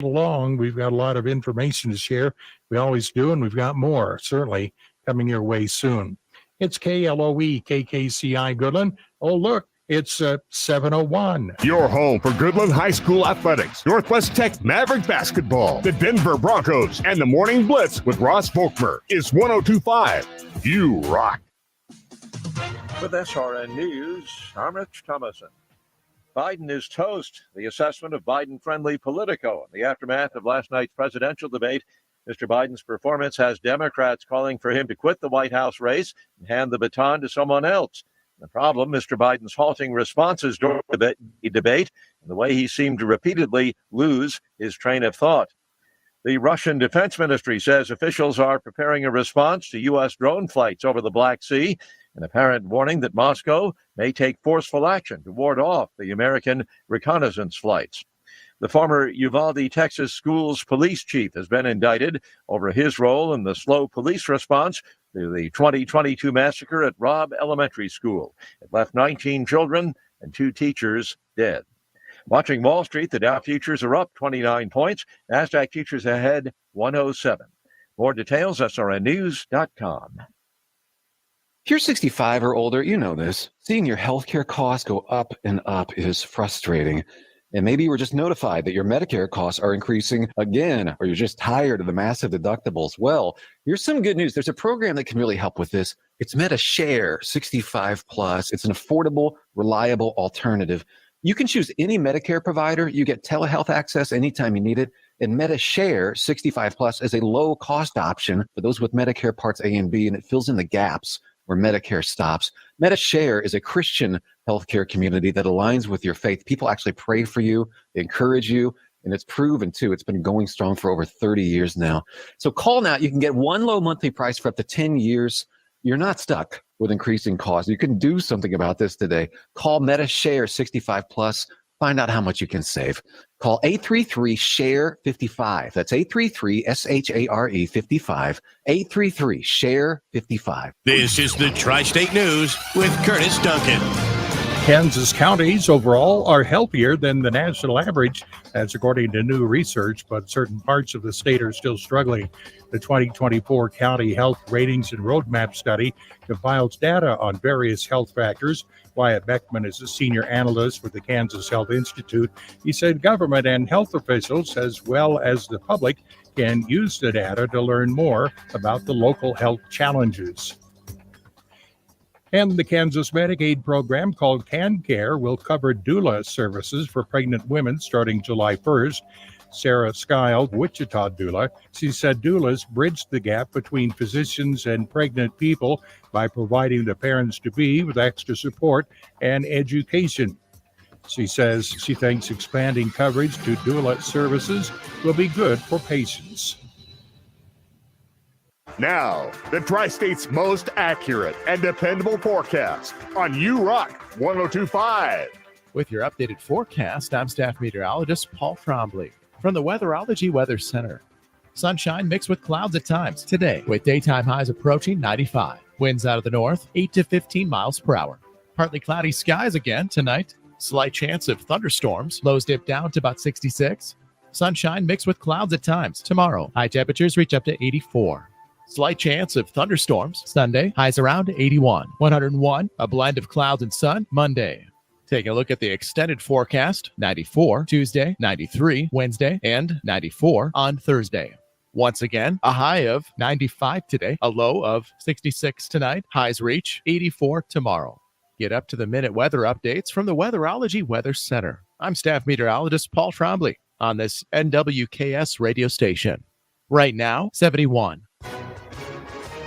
along. We've got a lot of information to share. We always do, and we've got more certainly coming your way soon. It's KLOE, KKCI Goodland. Oh, look, it's 7:01. Your home for Goodland High School athletics, Northwest Tech Maverick basketball, the Denver Broncos, and the Morning Blitz with Ross Volkmer is 102.5. You rock. With SRN News, I'm Rich Thomason. Biden is toast. The assessment of Biden-friendly Politico in the aftermath of last night's presidential debate. Mr. Biden's performance has Democrats calling for him to quit the White House race and hand the baton to someone else. The problem, Mr. Biden's halting responses during the debate and the way he seemed to repeatedly lose his train of thought. The Russian Defense Ministry says officials are preparing a response to U.S. drone flights over the Black Sea, an apparent warning that Moscow may take forceful action to ward off the American reconnaissance flights. The former Uvalde, Texas schools police chief has been indicted over his role in the slow police response to the 2022 massacre at Robb Elementary School. It left 19 children and 2 teachers dead. Watching Wall Street, the Dow futures are up 29 points. NASDAQ futures ahead 107. More details, srnnews.com. If you're 65 or older, you know this. Seeing your healthcare costs go up and up is frustrating. And maybe you were just notified that your Medicare costs are increasing again, or you're just tired of the massive deductibles. Well, here's some good news. There's a program that can really help with this. It's MediShare 65 Plus. It's an affordable, reliable alternative. You can choose any Medicare provider. You get telehealth access anytime you need it. And MediShare 65 Plus is a low-cost option for those with Medicare Parts A and B, and it fills in the gaps where Medicare stops. MediShare is a Christian healthcare community that aligns with your faith. People actually pray for you, they encourage you, and it's proven too. It's been going strong for over 30 years now. So call now. You can get one low monthly price for up to 10 years. You're not stuck with increasing costs. You can do something about this today. Call MediShare 65 Plus. Find out how much you can save. Call 833-SHARE-55. That's 833-SHARE 55. 833-SHARE-55. This is the Tri-State News with Curtis Duncan. Kansas counties overall are healthier than the national average. That's according to new research, but certain parts of the state are still struggling. The 2024 County Health Ratings and Roadmap Study compiles data on various health factors. Wyatt Beckman is a senior analyst with the Kansas Health Institute. He said government and health officials, as well as the public, can use the data to learn more about the local health challenges. And the Kansas Medicaid program called CanCare will cover doula services for pregnant women starting July 1st. Sarah Skyle, Wichita doula, she said doulas bridge the gap between physicians and pregnant people by providing the parents-to-be with extra support and education. She says she thinks expanding coverage to doula services will be good for patients. Now, the Tri-State's most accurate and dependable forecast on You Rock 102.5. With your updated forecast, I'm staff meteorologist Paul Trombley from the Weatherology Weather Center. Sunshine mixed with clouds at times today, with daytime highs approaching 95. Winds out of the north, 8 to 15 miles per hour. Partly cloudy skies again tonight. Slight chance of thunderstorms. Lows dip down to about 66. Sunshine mixed with clouds at times tomorrow. High temperatures reach up to 84. Slight chance of thunderstorms Sunday. Highs around 81. 101, a blend of clouds and sun Monday. Taking a look at the extended forecast, 94 Tuesday, 93 Wednesday, and 94 on Thursday. Once again, a high of 95 today, a low of 66 tonight. Highs reach 84 tomorrow. Get up to the minute weather updates from the Weatherology Weather Center. I'm staff meteorologist Paul Trombley on this NWKS radio station. Right now, 71.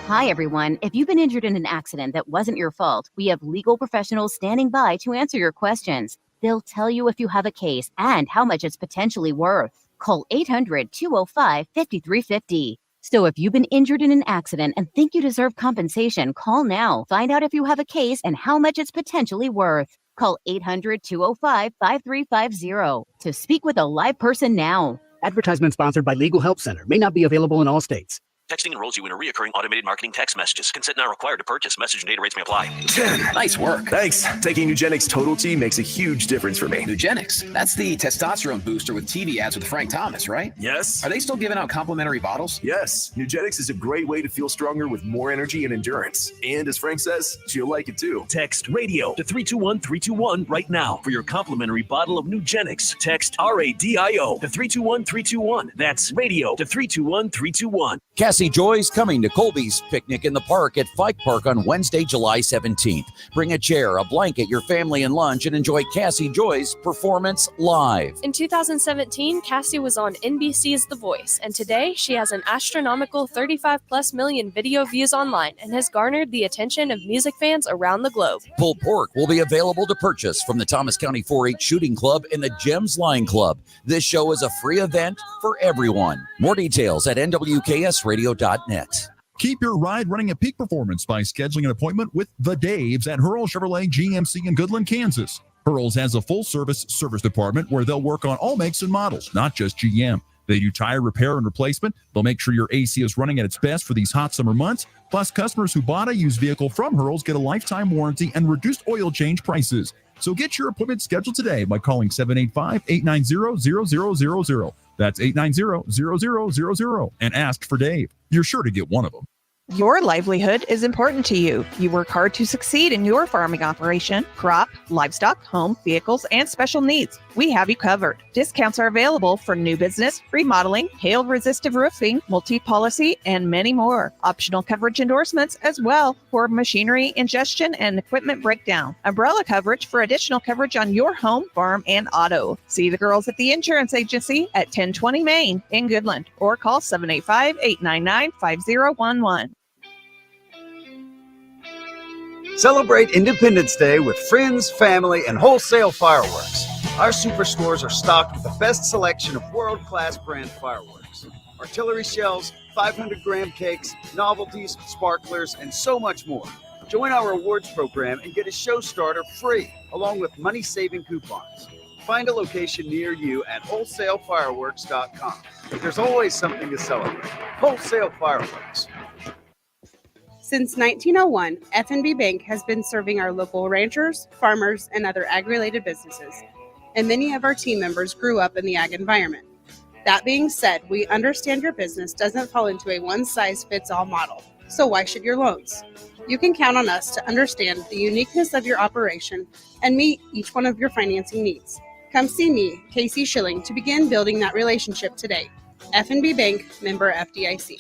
Hi, everyone. If you've been injured in an accident that wasn't your fault, we have legal professionals standing by to answer your questions. They'll tell you if you have a case and how much it's potentially worth. Call 800-205-5350. So if you've been injured in an accident and think you deserve compensation, call now. Find out if you have a case and how much it's potentially worth. Call 800-205-5350 to speak with a live person now. Advertisement sponsored by Legal Help Center. May not be available in all states. Texting enrolls you in a recurring automated marketing text messages. Consent not required to purchase. Message and data rates may apply. 10. Nice work. Thanks. Taking Nugenix Total T makes a huge difference for me. Nugenix? That's the testosterone booster with TV ads with Frank Thomas, right? Yes. Are they still giving out complimentary bottles? Yes. Nugenix is a great way to feel stronger with more energy and endurance. And as Frank says, you'll like it too. Text radio to 321-321 right now for your complimentary bottle of Nugenix. Text RADIO to 321-321. That's radio to 321-321. Cassie Joy's coming to Colby's Picnic in the Park at Fike Park on Wednesday, July 17th. Bring a chair, a blanket, your family, and lunch, and enjoy Cassie Joy's performance live. In 2017, Cassie was on NBC's The Voice, and today she has an astronomical 35+ million video views online and has garnered the attention of music fans around the globe. Pulled pork will be available to purchase from the Thomas County 4-H Shooting Club and the Gems Line Club. This show is a free event for everyone. More details at nwksradio.net. Keep your ride running at peak performance by scheduling an appointment with The Daves at Hurl Chevrolet GMC in Goodland, Kansas. Hurl's has a full-service service department where they'll work on all makes and models, not just GM. They do tire repair and replacement. They'll make sure your AC is running at its best for these hot summer months. Plus, customers who bought a used vehicle from Hurl's get a lifetime warranty and reduced oil change prices. So get your appointment scheduled today by calling 785-890-0000. That's 890-0000 and ask for Dave. You're sure to get one of them. Your livelihood is important to you. You work hard to succeed in your farming operation, crop, livestock, home, vehicles, and special needs. We have you covered. Discounts are available for new business, remodeling, hail-resistive roofing, multi-policy, and many more. Optional coverage endorsements as well for machinery ingestion and equipment breakdown. Umbrella coverage for additional coverage on your home, farm, and auto. See the girls at the insurance agency at 1020 Main in Goodland or call 785-899-5011. Celebrate Independence Day with friends, family, and wholesale fireworks. Our superstores are stocked with the best selection of world-class brand fireworks. Artillery shells, 500-gram cakes, novelties, sparklers, and so much more. Join our rewards program and get a show starter free, along with money-saving coupons. Find a location near you at wholesalefireworks.com. There's always something to celebrate. Wholesale Fireworks. Since 1901, F&B Bank has been serving our local ranchers, farmers, and other ag-related businesses, and many of our team members grew up in the ag environment. That being said, we understand your business doesn't fall into a one-size-fits-all model, so why should your loans? You can count on us to understand the uniqueness of your operation and meet each one of your financing needs. Come see me, Casey Schilling, to begin building that relationship today. F&B Bank, member FDIC.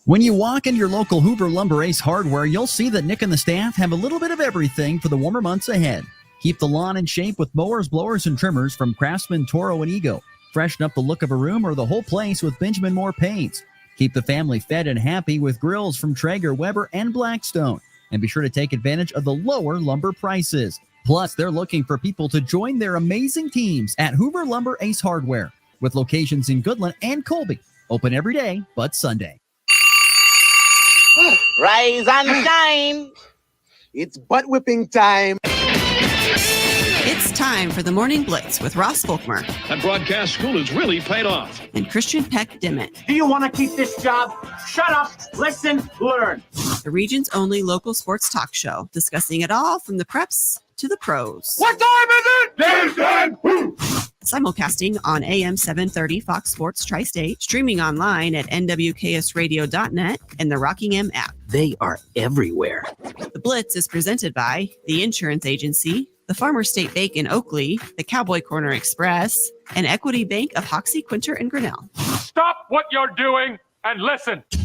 When you walk into your local Hoover Lumber Ace Hardware, you'll see that Nick and the staff have a little bit of everything for the warmer months ahead. Keep the lawn in shape with mowers, blowers, and trimmers from Craftsman, Toro, and Ego. Freshen up the look of a room or the whole place with Benjamin Moore paints. Keep the family fed and happy with grills from Traeger, Weber, and Blackstone. And be sure to take advantage of the lower lumber prices. Plus, they're looking for people to join their amazing teams at Hoover Lumber Ace Hardware, with locations in Goodland and Colby. Open every day but Sunday. Rise and shine. It's butt whipping time. It's time for the Morning Blitz with Ross Volkmer. That broadcast school has really paid off. And Christian Peck-Dimit. Do you want to keep this job? Shut up, listen, learn. The region's only local sports talk show, discussing it all from the preps to the pros. What time is it? Game time. Simulcasting on AM 730 Fox Sports Tri-State, streaming online at nwksradio.net and the Rocking M app. They are everywhere. The Blitz is presented by the Insurance Agency, the Farmer State Bank in Oakley, the Cowboy Corner Express, and Equity Bank of Hoxie, Quinter, and Grinnell. Stop what you're doing and listen. Punch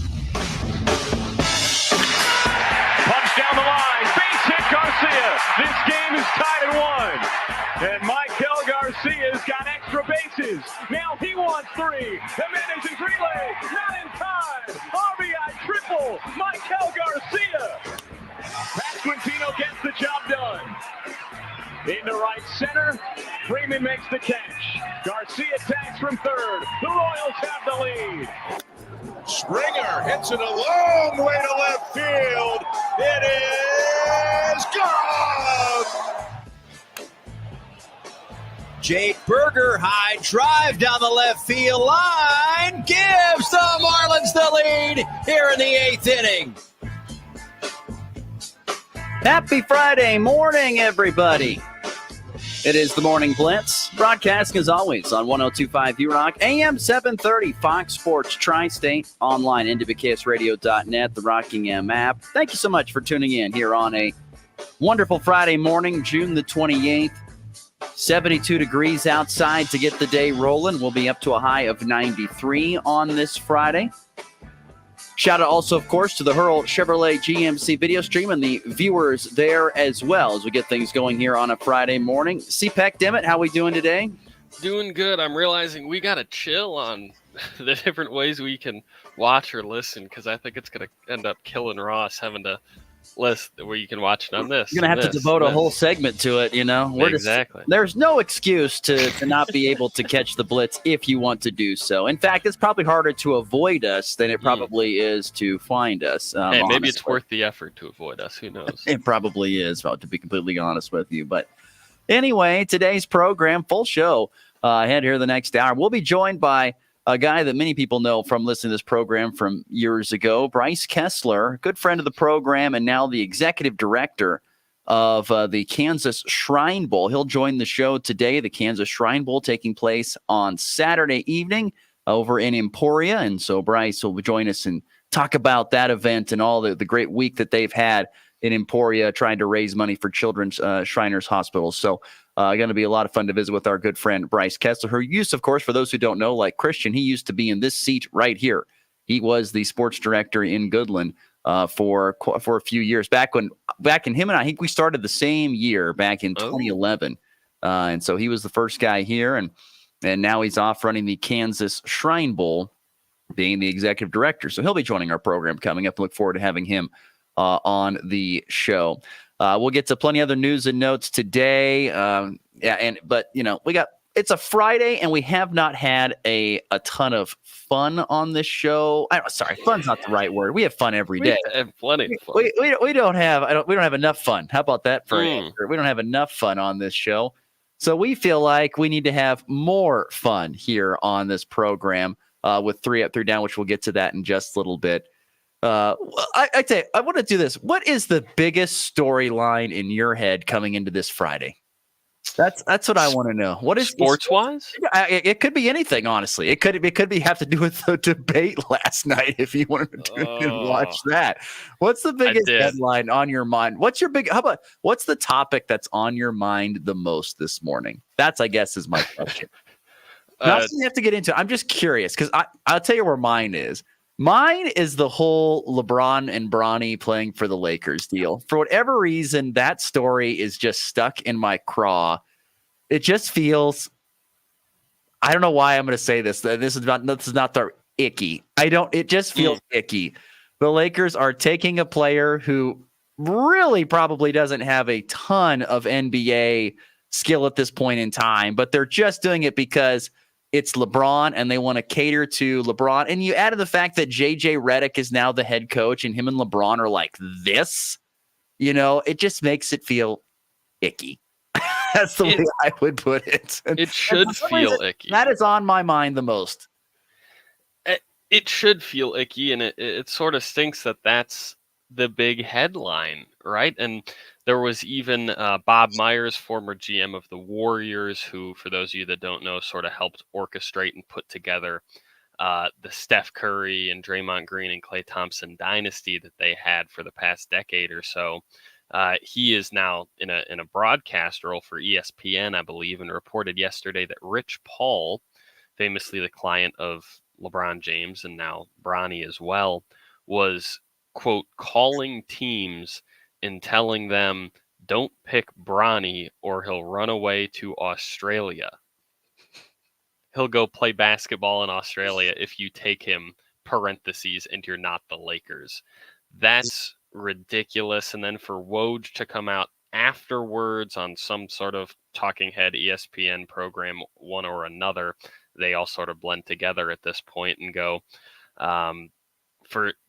down the line. Base hit Garcia. This game is tied at 1. And Michael Garcia's got extra bases. Now he wants 3. Jimenez and Grile. Not in time. RBI triple. Michael Garcia. Pasquantino gets the job done. Into right center, Freeman makes the catch. Garcia tags from third. The Royals have the lead. Springer hits it a long way to left field. It is gone! Jake Berger, high drive down the left field line, gives the Marlins the lead here in the 8th inning. Happy Friday morning, everybody. It is the Morning Blitz, broadcasting as always on 102.5 URock, AM 730, Fox Sports Tri-State, online, NWKSradio.net, the Rockingham app. Thank you so much for tuning in here on a wonderful Friday morning, June the 28th. 72 degrees outside to get the day rolling. We'll be up to a high of 93 on this Friday. Shout out also, of course, to the Hurl Chevrolet GMC video stream and the viewers there as well as we get things going here on a Friday morning. See, Peck-Dimit, how we doing today? Doing good. I'm realizing we got to chill on the different ways we can watch or listen because I think it's going to end up killing Ross having to list where you can watch it on this. You're going to have to devote a whole segment to it, you know? Exactly. There's no excuse to not be able to catch the Blitz if you want to do so. In fact, it's probably harder to avoid us than it probably is to find us. Hey, maybe honestly. it's worth the effort to avoid us. Who knows? It probably is, to be completely honest with you. But anyway, today's program, full show ahead here the next hour. We'll be joined by a guy that many people know from listening to this program from years ago, Bryce Kessler, good friend of the program and now the executive director of the Kansas Shrine Bowl. He'll join the show today, the Kansas Shrine Bowl taking place on Saturday evening over in Emporia. And so Bryce will join us and talk about that event and all the great week that they've had in Emporia trying to raise money for Children's Shriners Hospital. So going to be a lot of fun to visit with our good friend Bryce Kessler, who used, of course, for those who don't know, like Christian, he used to be in this seat right here. He was the sports director in Goodland for a few years back in him and I think we started the same year back in 2011. And so he was the first guy here. And now he's off running the Kansas Shrine Bowl, being the executive director. So he'll be joining our program coming up. Look forward to having him on the show. We'll get to plenty of other news and notes today. But it's a Friday and we have not had a ton of fun on this show. Fun's not the right word. We have fun every day. We have plenty of fun. We don't have enough fun. How about that for an answer? We don't have enough fun on this show. So we feel like we need to have more fun here on this program with 3 Up, 3 Down, which we'll get to that in just a little bit. I tell you, I want to do this. What is the biggest storyline in your head coming into this Friday? That's what I want to know. What is sports wise? It could be anything, honestly. It could have to do with the debate last night. If you wanted to tune in and watch that, what's the biggest headline on your mind? What's the topic that's on your mind the most this morning? That's, I guess, is my question. Not you have to get into it. I'm just curious because I'll tell you where mine is. Mine is the whole LeBron and Bronny playing for the Lakers deal. For whatever reason, that story is just stuck in my craw. It just feels, I don't know why I'm going to say this. This is not the icky. It just feels icky. The Lakers are taking a player who really probably doesn't have a ton of NBA skill at this point in time, but they're just doing it because it's LeBron and they want to cater to LeBron. And you added the fact that JJ Redick is now the head coach and him and LeBron are like this, it just makes it feel icky. That's the way I would put it. It should feel icky. That is on my mind the most. It should feel icky. And it sort of stinks that that's the big headline, right? And there was even Bob Myers, former GM of the Warriors, who, for those of you that don't know, sort of helped orchestrate and put together the Steph Curry and Draymond Green and Klay Thompson dynasty that they had for the past decade or so. He is now in a broadcast role for ESPN, I believe, and reported yesterday that Rich Paul, famously the client of LeBron James and now Bronny as well, was, quote, calling teams and telling them, don't pick Bronny or he'll run away to Australia. He'll go play basketball in Australia if you take him, parentheses, and you're not the Lakers. That's ridiculous. And then for Woj to come out afterwards on some sort of talking head ESPN program, one or another, they all sort of blend together at this point and go,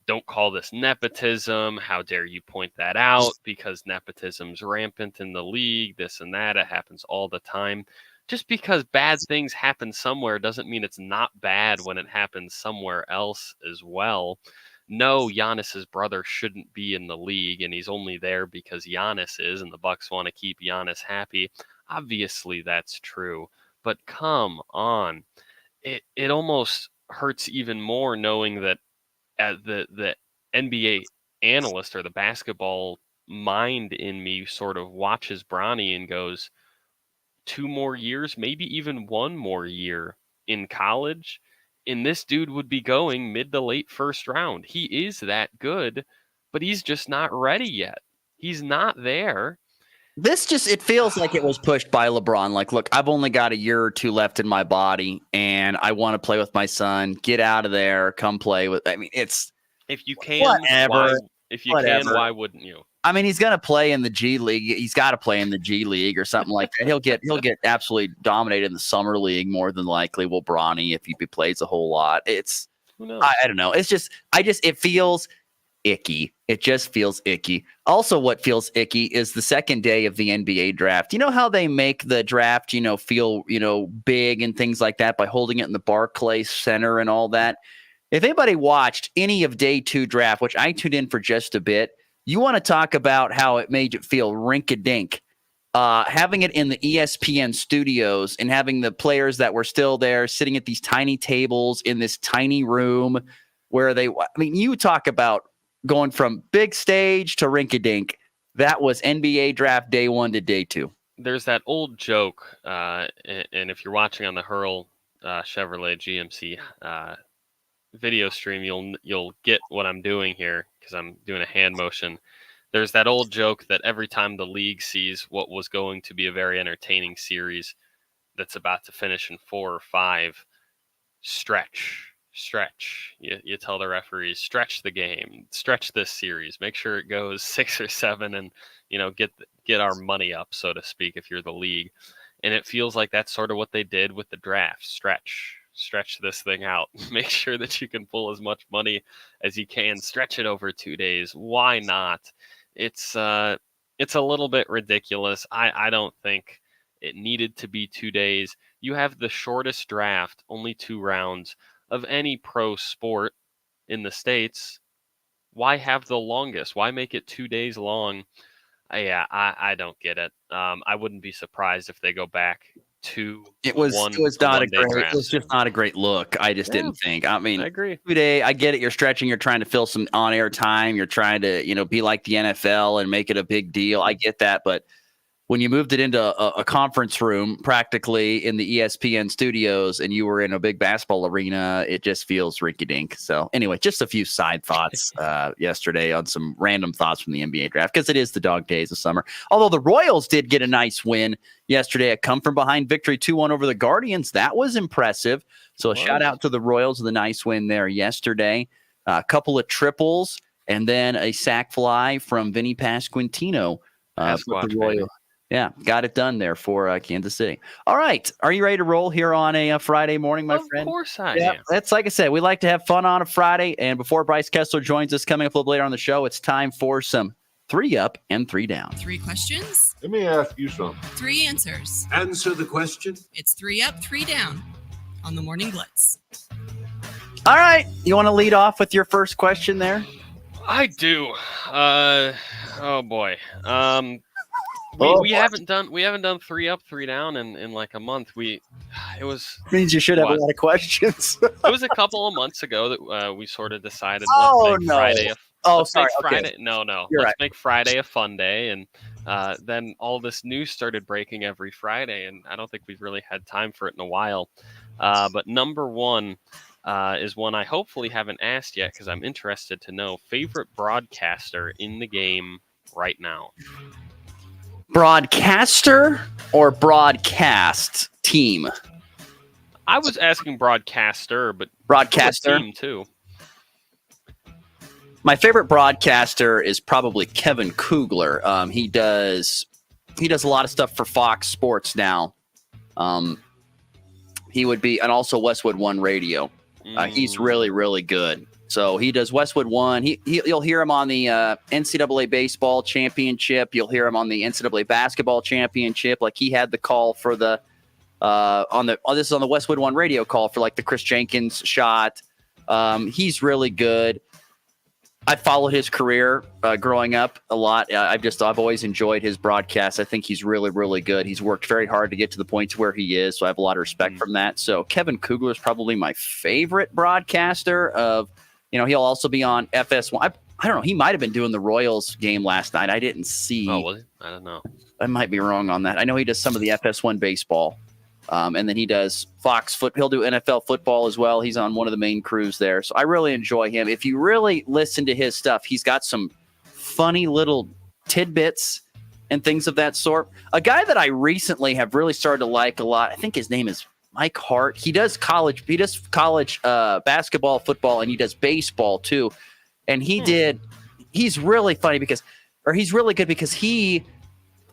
don't call this nepotism. How dare you point that out? Because nepotism's rampant in the league, this and that. It happens all the time. just because bad things happen somewhere doesn't mean it's not bad when it happens somewhere else as well. No, Giannis's brother shouldn't be in the league, and he's only there because Giannis is, and the Bucks want to keep Giannis happy. Obviously, that's true, but come on. It almost hurts even more knowing that the NBA analyst or the basketball mind in me sort of watches Bronny and goes, 2 more years, maybe even 1 more year in college, and this dude would be going mid to late first round. He is that good, but he's just not ready yet. He's not there. It feels like it was pushed by LeBron. Like, look, I've only got a year or 2 left in my body, and I want to play with my son. Get out of there. Come play with. I mean, it's if you can, whatever. Why wouldn't you? I mean, he's going to play in the G League. He's got to play in the G League or something like that. He'll get absolutely dominated in the summer league more than likely. Will Bronny if he plays a whole lot? Who knows? I don't know. It feels icky. It just feels icky. Also, what feels icky is the second day of the NBA draft. You know how they make the draft, feel, big and things like that by holding it in the Barclays Center and all that. If anybody watched any of day 2 draft, which I tuned in for just a bit, you want to talk about how it made it feel rink-a-dink. Having it in the ESPN studios and having the players that were still there sitting at these tiny tables in this tiny room where you talk about going from big stage to rink-a-dink. That was NBA draft day 1 to day 2. There's that old joke, and if you're watching on the Hurl Chevrolet GMC video stream, you'll get what I'm doing here because I'm doing a hand motion. There's that old joke that every time the league sees what was going to be a very entertaining series that's about to finish in 4 or 5, stretch. You tell the referees, stretch the game, stretch this series, make sure it goes 6 or 7, and get our money up, so to speak, if you're the league. And it feels like that's sort of what they did with the draft. Stretch this thing out. Make sure that you can pull as much money as you can. Stretch it over 2 days. Why not? It's a little bit ridiculous. I don't think it needed to be 2 days. You have the shortest draft, only 2 rounds, of any pro sport in the States. Why have the longest? Why make it 2 days long? I don't get it. I wouldn't be surprised if they go back to it was just not a great look. I just didn't think. I mean, I agree. 2 day, I get it. You're stretching. You're trying to fill some on-air time. You're trying to, be like the NFL and make it a big deal. I get that, but when you moved it into a conference room, practically in the ESPN studios, and you were in a big basketball arena, it just feels rinky-dink. So anyway, just a few side thoughts yesterday on some random thoughts from the NBA draft, because it is the dog days of summer. Although the Royals did get a nice win yesterday, a come-from-behind victory 2-1 over the Guardians. That was impressive. So a shout-out to the Royals with a nice win there yesterday. A couple of triples, and then a sac fly from Vinny Pasquantino. For the Royals. Yeah, got it done there for Kansas City. All right. Are you ready to roll here on a Friday morning, my friend? Of course I am. That's like I said, we like to have fun on a Friday. And before Bryce Kessler joins us coming up a little later on the show, it's time for some 3 up and 3 down. 3 questions. Let me ask you something. 3 answers. Answer the question. It's 3 up, 3 down on the Morning Blitz. All right. You want to lead off with your first question there? I do. Oh, boy. We haven't done 3 up, 3 down in like a month. It means you should have a lot of questions. It was a couple of months ago that we sort of decided. Friday. Friday. No. Let's make Friday a fun day, and then all this news started breaking every Friday, and I don't think we've really had time for it in a while. But number 1 is one I hopefully haven't asked yet because I'm interested to know favorite broadcaster in the game right now. Broadcaster or broadcast team? I was asking broadcaster, but broadcaster team too. My favorite broadcaster is probably Kevin Kugler. He does a lot of stuff for Fox Sports now. He would be, and also Westwood One Radio. He's really, really good. So he does Westwood One. You'll hear him on the NCAA Baseball Championship. You'll hear him on the NCAA Basketball Championship. Like he had the call for the This is on the Westwood One radio call for like the Chris Jenkins shot. He's really good. I followed his career growing up a lot. I've always enjoyed his broadcasts. I think he's really, really good. He's worked very hard to get to the point to where he is. So I have a lot of respect from that. So Kevin Kugler is probably my favorite broadcaster he'll also be on FS1. I don't know. He might have been doing the Royals game last night. I didn't see. Oh, was it? I don't know. I might be wrong on that. I know he does some of the FS1 baseball. And then he does he'll do NFL football as well. He's on one of the main crews there. So I really enjoy him. If you really listen to his stuff, he's got some funny little tidbits and things of that sort. A guy that I recently have really started to like a lot, I think his name is Mike Hart. He does college basketball, football, and he does baseball too. And he's really funny he's really good because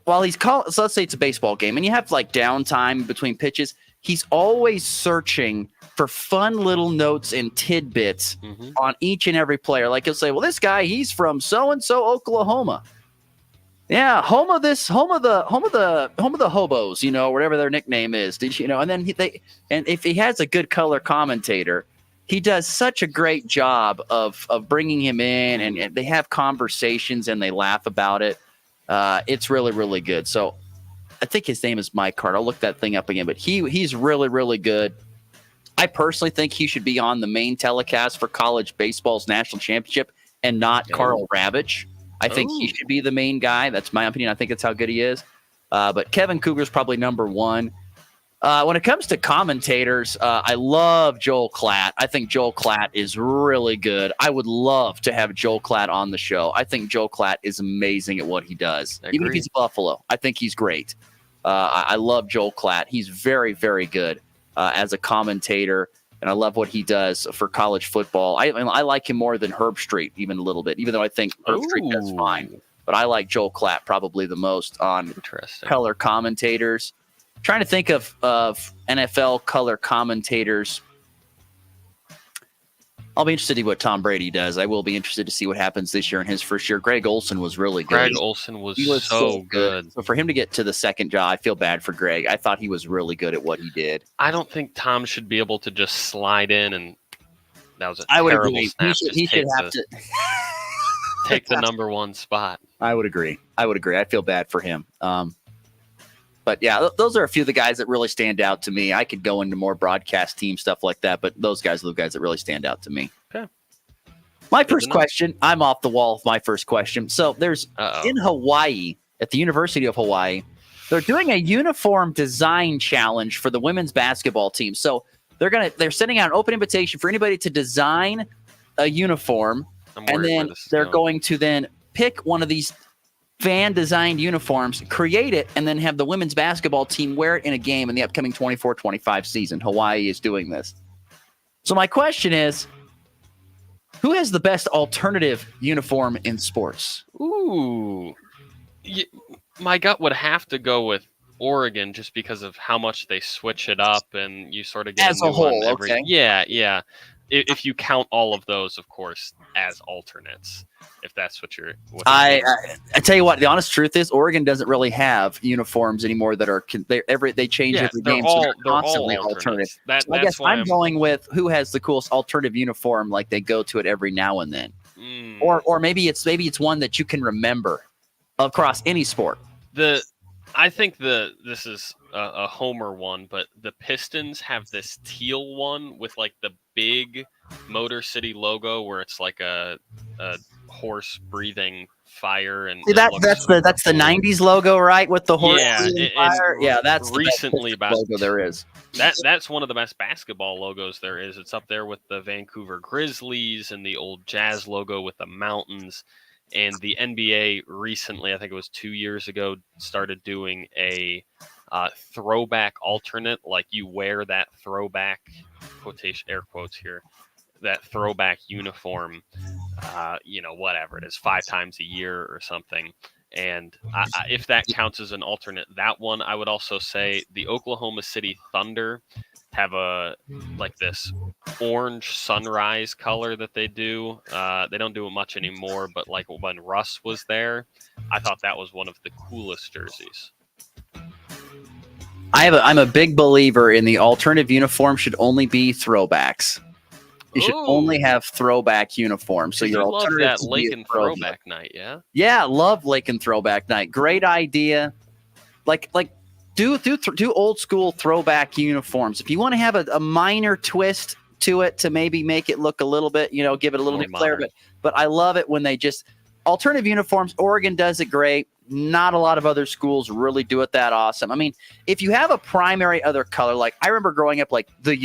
while he's calling, so let's say it's a baseball game and you have like downtime between pitches, he's always searching for fun little notes and tidbits on each and every player. Like he'll say, well, this guy, he's from so-and-so Oklahoma. Yeah, home of the hobos, whatever their nickname is. And then and if he has a good color commentator, he does such a great job of bringing him in, and they have conversations and they laugh about it. It's really, really good. So I think his name is Mike Hart. I'll look that thing up again, but he's really, really good. I personally think he should be on the main telecast for college baseball's national championship and not Carl Ravitch. I think he should be the main guy. That's my opinion. I think that's how good he is. But Kevin Kugler's probably number one. When it comes to commentators, I love Joel Klatt. I think Joel Klatt is really good. I would love to have Joel Klatt on the show. I think Joel Klatt is amazing at what he does. Even if he's Buffalo, I think he's great. I love Joel Klatt. He's very, very good as a commentator, and I love what he does for college football. I like him more than Herb Street, even a little bit, even though I think Herb Street does fine. But I like Joel Klatt probably the most on color commentators. Trying to think of NFL color commentators. I'll be interested to see what Tom Brady does. I will be interested to see what happens this year in his first year. Greg Olson was really good. Greg Olson was so good. So for him to get to the second job, I feel bad for Greg. I thought he was really good at what he did. I don't think Tom should be able to just slide in and that was a I would terrible agree. snap. He should have to take the number one spot. I would agree. I feel bad for him. But yeah, those are a few of the guys that really stand out to me. I could go into more broadcast team stuff like that, but those guys are the guys that really stand out to me. Okay. My first question, I'm off the wall with my first question. So there's in Hawaii, at the University of Hawaii, they're doing a uniform design challenge for the women's basketball team. So they're sending out an open invitation for anybody to design a uniform, and then they're going to then pick one of these fan-designed uniforms, create it, and then have the women's basketball team wear it in a game in the upcoming 24-25 season. Hawaii is doing this. So my question is, who has the best alternative uniform in sports? Ooh. My gut would have to go with Oregon just because of how much they switch it up and you sort of get as a whole, okay. Yeah. If you count all of those, of course, as alternates, if that's what you're. I tell you what, the honest truth is, Oregon doesn't really have uniforms anymore that are they change every game, so they're constantly alternative. So I guess I'm going with who has the coolest alternative uniform, like they go to it every now and then, or maybe it's one that you can remember across any sport. I think this is a homer one, but the Pistons have this teal one with like the big Motor City logo where it's like a horse breathing fire, and that's the 90s logo, right? With the horse breathing fire. Yeah, that's recently the best logo there is. That's one of the best basketball logos there is. It's up there with the Vancouver Grizzlies and the old Jazz logo with the mountains. And the NBA recently, I think it was 2 years ago, started doing a throwback alternate. Like you wear that throwback, quotation air quotes here, that throwback uniform, whatever it is, 5 times a year or something. And if that counts as an alternate, that one, I would also say the Oklahoma City Thunder have this orange sunrise color that they do. They don't do it much anymore, but like when Russ was there, I thought that was one of the coolest jerseys. I'm a big believer in the alternative uniform should only be throwbacks. You should only have throwback uniforms. So your you love alternative that Lake and Throwback Night, yeah? Yeah, love Lake and Throwback Night. Great idea. Like do old school throwback uniforms. If you want to have a minor twist to it to maybe make it look a little bit, give it a little bit flair. But I love it when they just alternative uniforms. Oregon does it great. Not a lot of other schools really do it that awesome. I mean, if you have a primary other color, like I remember growing up, like the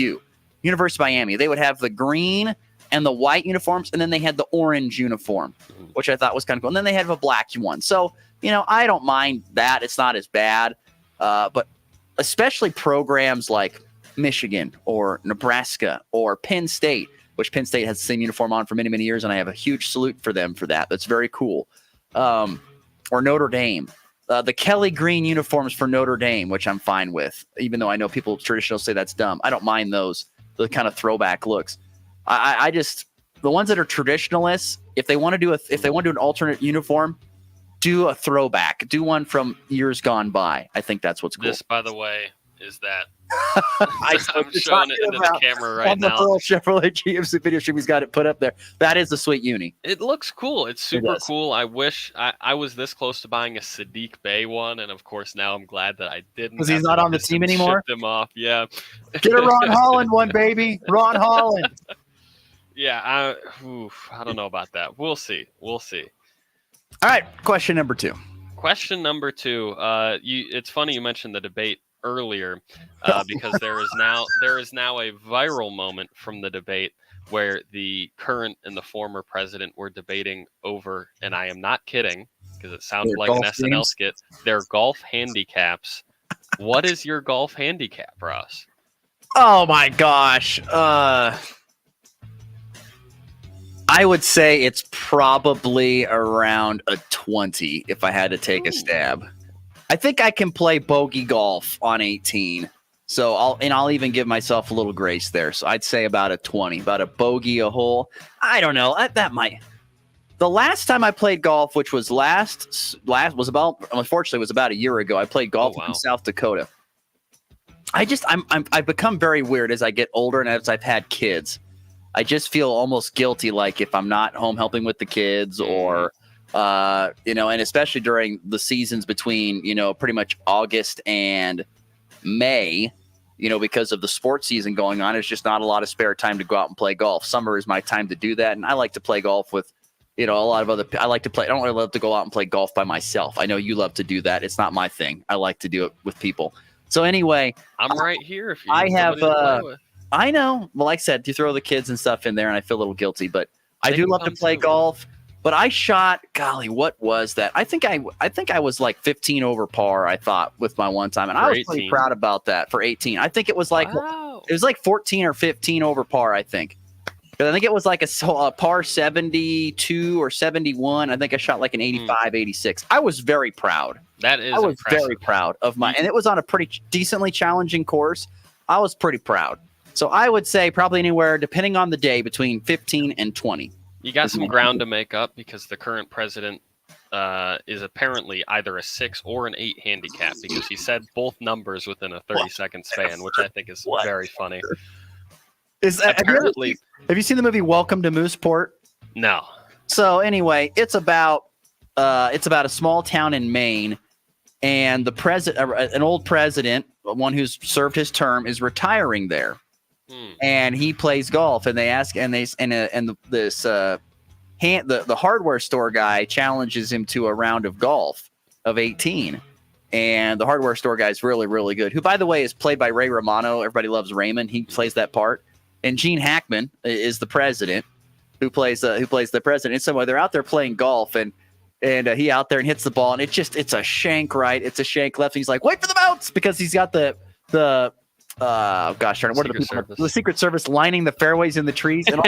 University of Miami, they would have the green and the white uniforms, and then they had the orange uniform, which I thought was kind of cool. And then they have a black one. So, I don't mind that. It's not as bad. But especially programs like Michigan or Nebraska or Penn State, which Penn State has the same uniform on for many, many years, and I have a huge salute for them for that. That's very cool. Or Notre Dame. The Kelly green uniforms for Notre Dame, which I'm fine with, even though I know people traditional say that's dumb. I don't mind those, the kind of throwback looks. I just, the ones that are traditionalists, if they want to do an alternate uniform, do a throwback. Do one from years gone by. I think that's what's cool. This, by the way, is that. I'm showing it into the camera right now. On the Chevrolet GMC video stream, he's got it put up there. That is the sweet uni. It looks cool. It's super cool. I wish I was this close to buying a Sadiq Bey one, and of course now I'm glad that I didn't. Because he's not on the team anymore? Ship them off, yeah. Get a Ron Holland one, baby. Ron Holland. Yeah, I don't know about that. We'll see. All right, question number 2. Question number 2. It's funny you mentioned the debate earlier because there is now a viral moment from the debate where the current and the former president were debating over, and I am not kidding because it sounded like an SNL skit, their golf handicaps. What is your golf handicap, Ross? Oh my gosh. I would say it's probably around a 20 if I had to take a stab. I think I can play bogey golf on 18. So I'll even give myself a little grace there. So I'd say about a 20, about a bogey a hole. I don't know. That might. The last time I played golf, which was unfortunately was about a year ago. I played golf in South Dakota. I've become very weird as I get older and as I've had kids. I just feel almost guilty, like if I'm not home helping with the kids or, and especially during the seasons between, pretty much August and May, because of the sports season going on, there's just not a lot of spare time to go out and play golf. Summer is my time to do that. And I like to play golf with, a lot of other, I don't really love to go out and play golf by myself. I know you love to do that. It's not my thing. I like to do it with people. So anyway, I'm right here. If you I have, I know. Well, like I said, you throw the kids and stuff in there, and I feel a little guilty. But I do love to play golf. But I shot, golly, what was that? I think I was like 15 over par. I thought with my one time, and I was pretty proud about that for 18. I think it was like it was like 14 or 15 over par. I think. Because I think it was like a par 72 or 71. I think I shot like an 85, 86. I was very proud. That is. I was impressive. very proud of and it was on a pretty decently challenging course. I was pretty proud. So I would say probably anywhere, depending on the day, between 15 and 20. You got some ground to make up because the current president is apparently either a 6 or an 8 handicap because he said both numbers within a 30-second span, which I think is very funny. Apparently, have you seen the movie Welcome to Mooseport? No. So anyway, it's about a small town in Maine, and an old president, one who's served his term, is retiring there. And he plays golf, and the hardware store guy challenges him to a round of golf of 18, and the hardware store guy is really, really good. Who, by the way, is played by Ray Romano. Everybody loves Raymond. He plays that part, and Gene Hackman is the president who plays the president. And so they're out there playing golf, and he out there and hits the ball, and it's a shank right, it's a shank left. And he's like, wait for the bounce, because he's got the gosh darn it, what are the people? The Secret Service lining the fairways in the trees, and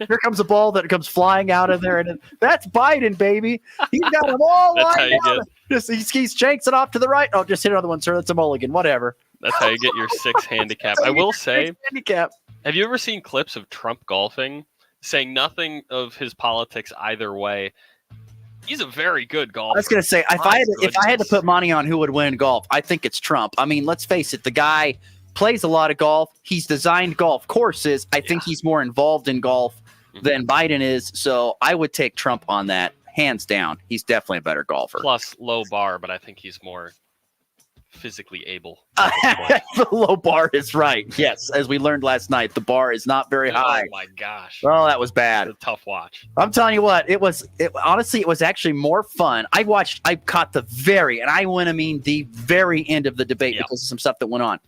here comes a ball that comes flying out of there, and that's Biden, baby. He's got them all lined up. He shanks it off to the right. Oh, just hit another one, sir. That's a mulligan. Whatever. That's how you get your 6 handicap. I will say, handicap. Have you ever seen clips of Trump golfing, saying nothing of his politics either way? He's a very good golfer. I was going to say, if I had to put money on who would win in golf, I think it's Trump. I mean, let's face it, the guy plays a lot of golf. He's designed golf courses. I think he's more involved in golf than Biden is. So I would take Trump on that, hands down. He's definitely a better golfer. Plus low bar, but I think he's more physically able. The low bar is right. Yes, as we learned last night, the bar is not very high. Oh my gosh. Oh, that was bad. It's a tough watch. I'm telling you what, honestly, it was actually more fun. I caught the very end of the debate because of some stuff that went on.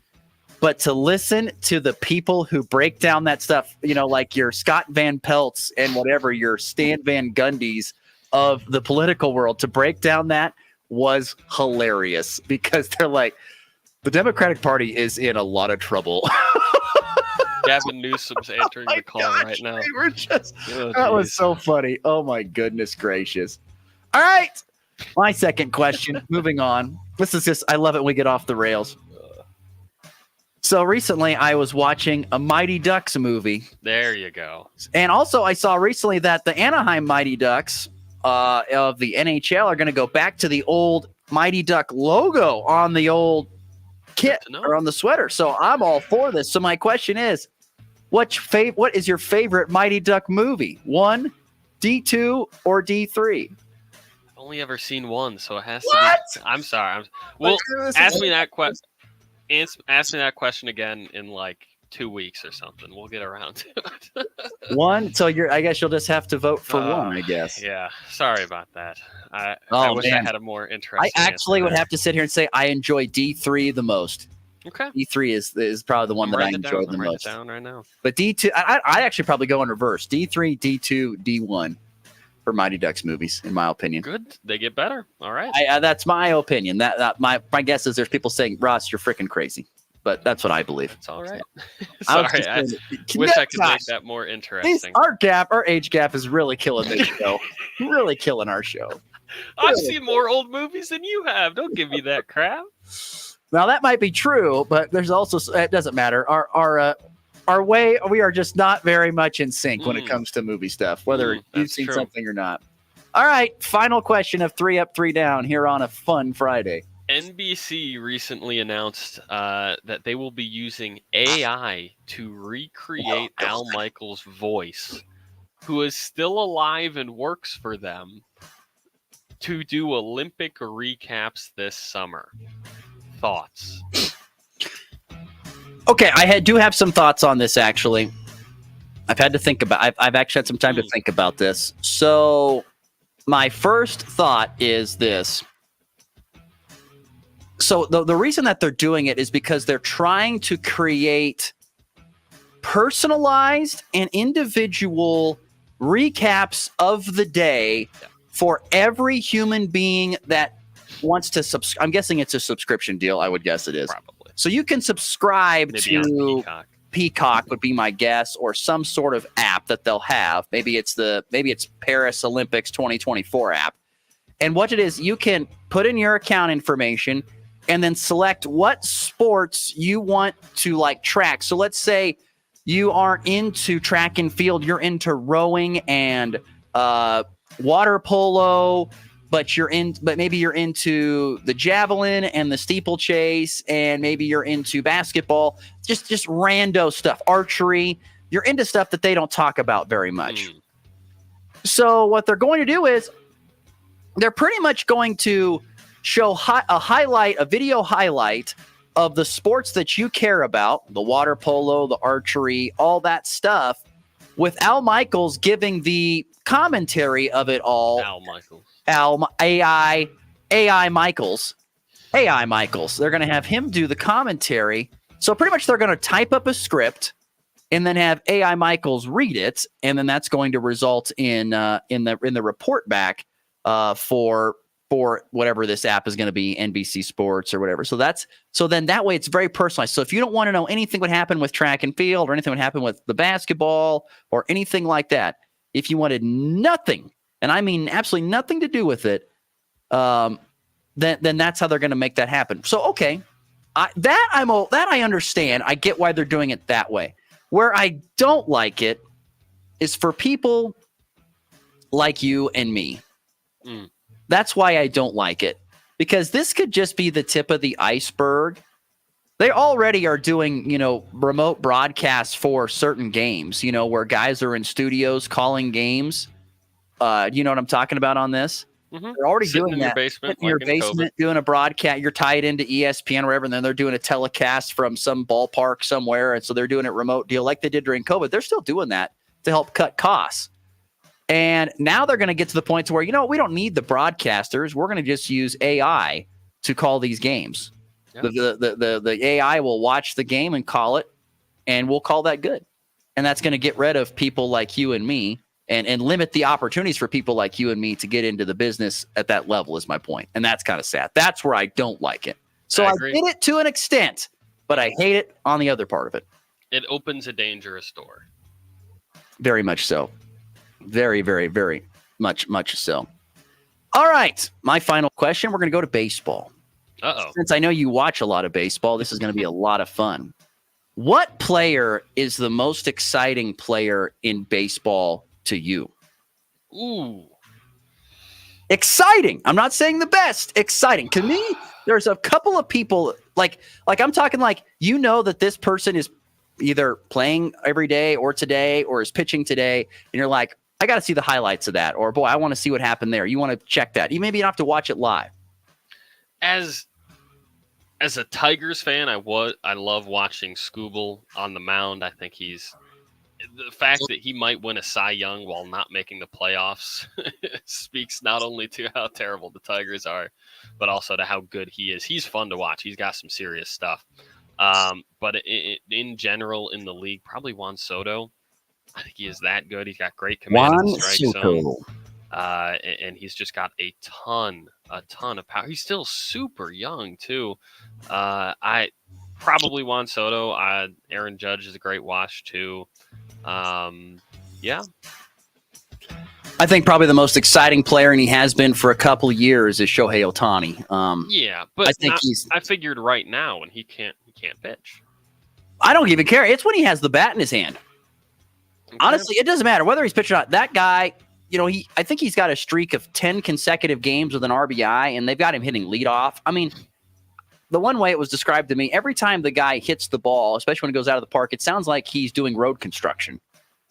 But to listen to the people who break down that stuff, like your Scott Van Pelts and whatever, your Stan Van Gundys of the political world, to break down that was hilarious because they're like, the Democratic Party is in a lot of trouble. Gavin Newsom's entering the call right now. That was so funny. Oh my goodness gracious. All right. My second question, moving on. This is just, I love it when we get off the rails. So recently I was watching a Mighty Ducks movie. There you go. And also I saw recently that the Anaheim Mighty Ducks of the NHL are going to go back to the old Mighty Duck logo on the old kit or on the sweater. So I'm all for this. So my question is, what is your favorite Mighty Duck movie? 1, D2, or D3? I've only ever seen one, so it has to be. I'm sorry. Well, ask me that question. Ask me that question again in like 2 weeks or something. We'll get around to it. 1. So I guess you'll just have to vote for 1, I guess. Yeah. Sorry about that. I wish I had a more interesting. I actually would have to sit here and say I enjoy D3 the most. Okay. D3 is probably the one that I enjoy the most. I'm writing it down right now. But D2, I'd actually probably go in reverse. D3, D2, D1 for Mighty Ducks movies, in my opinion. Good. They get better. All right. That's my opinion. My guess is there's people saying, Ross, you're freaking crazy. But that's what I believe. It's all right. Sorry, I wish I could make that more interesting. Our age gap is really killing this show. Really killing our show. I've seen more old movies than you have. Don't give me that crap. Now that might be true, but there's also, it doesn't matter. We are just not very much in sync when it comes to movie stuff, whether you've seen something or not. All right, final question of 3 Up, 3 Down here on a fun Friday. NBC recently announced that they will be using AI to recreate Al Michaels' voice, who is still alive and works for them, to do Olympic recaps this summer. Thoughts? Okay, I do have some thoughts on this, actually. I've had to think about I've actually had some time to think about this. So my first thought is this. So the reason that they're doing it is because they're trying to create personalized and individual recaps of the day for every human being that wants to subscribe. I'm guessing it's a subscription deal. I would guess it is. Probably. So you can subscribe Maybe to Peacock would be my guess, or some sort of app that they'll have. Maybe it's Paris Olympics 2024 app. And what it is, you can put in your account information and then select what sports you want to track. So let's say you aren't into track and field, you're into rowing and water polo, but maybe you're into the javelin and the steeplechase, and maybe you're into basketball, just rando stuff, archery. You're into stuff that they don't talk about very much. So what they're going to do is they're pretty much going to show a video highlight of the sports that you care about, the water polo, the archery, all that stuff, with Al Michaels giving the commentary of it all. Al Michaels. AI Michaels. They're going to have him do the commentary. So pretty much they're going to type up a script and then have AI Michaels read it, and then that's going to result in the report back for whatever this app is going to be, NBC Sports or whatever. So then that way it's very personalized. So if you don't want to know anything what happened with track and field or anything what happened with the basketball or anything like that, if you wanted nothing, and I mean absolutely nothing to do with it, then that's how they're going to make that happen. So okay, I understand. I get why they're doing it that way. Where I don't like it is for people like you and me, That's why I don't like it, because this could just be the tip of the iceberg. They already are doing, remote broadcasts for certain games, where guys are in studios calling games. You know what I'm talking about on this? They're already Sitting doing in that. your basement, In your like in basement, doing a broadcast. You're tied into ESPN or wherever, and then they're doing a telecast from some ballpark somewhere, and so they're doing a remote deal like they did during COVID. They're still doing that to help cut costs. And now they're going to get to the point to where, we don't need the broadcasters. We're going to just use AI to call these games. Yep. The AI will watch the game and call it, and we'll call that good. And that's going to get rid of people like you and me and limit the opportunities for people like you and me to get into the business at that level is my point. And that's kind of sad. That's where I don't like it. So I get it to an extent, but I hate it on the other part of it. It opens a dangerous door. Very much so. Very, very, very much so. All right. My final question. We're going to go to baseball. Uh-oh. Since I know you watch a lot of baseball, this is going to be a lot of fun. What player is the most exciting player in baseball to you? Ooh. Exciting. I'm not saying the best. Exciting. To me, there's a couple of people, like I'm talking like, that this person is either playing every day or today or is pitching today, and you're like, I got to see the highlights of that, or boy, I want to see what happened there. You want to check that. You don't have to watch it live. As a Tigers fan, I love watching Skubal on the mound. I think the fact that he might win a Cy Young while not making the playoffs speaks not only to how terrible the Tigers are, but also to how good he is. He's fun to watch. He's got some serious stuff. But in general, in the league, probably Juan Soto. I think he is that good. He's got great command of the strike zone. And he's just got a ton of power. He's still super young too. I probably Juan Soto. Aaron Judge is a great watch too. Yeah. I think probably the most exciting player, and he has been for a couple of years, is Shohei Ohtani. Yeah, but I figured right now when he can't pitch. I don't even care. It's when he has the bat in his hand. Okay. Honestly, it doesn't matter whether he's pitching or not. That guy, I think he's got a streak of 10 consecutive games with an RBI, and they've got him hitting leadoff. I mean, the one way it was described to me, every time the guy hits the ball, especially when it goes out of the park, it sounds like he's doing road construction.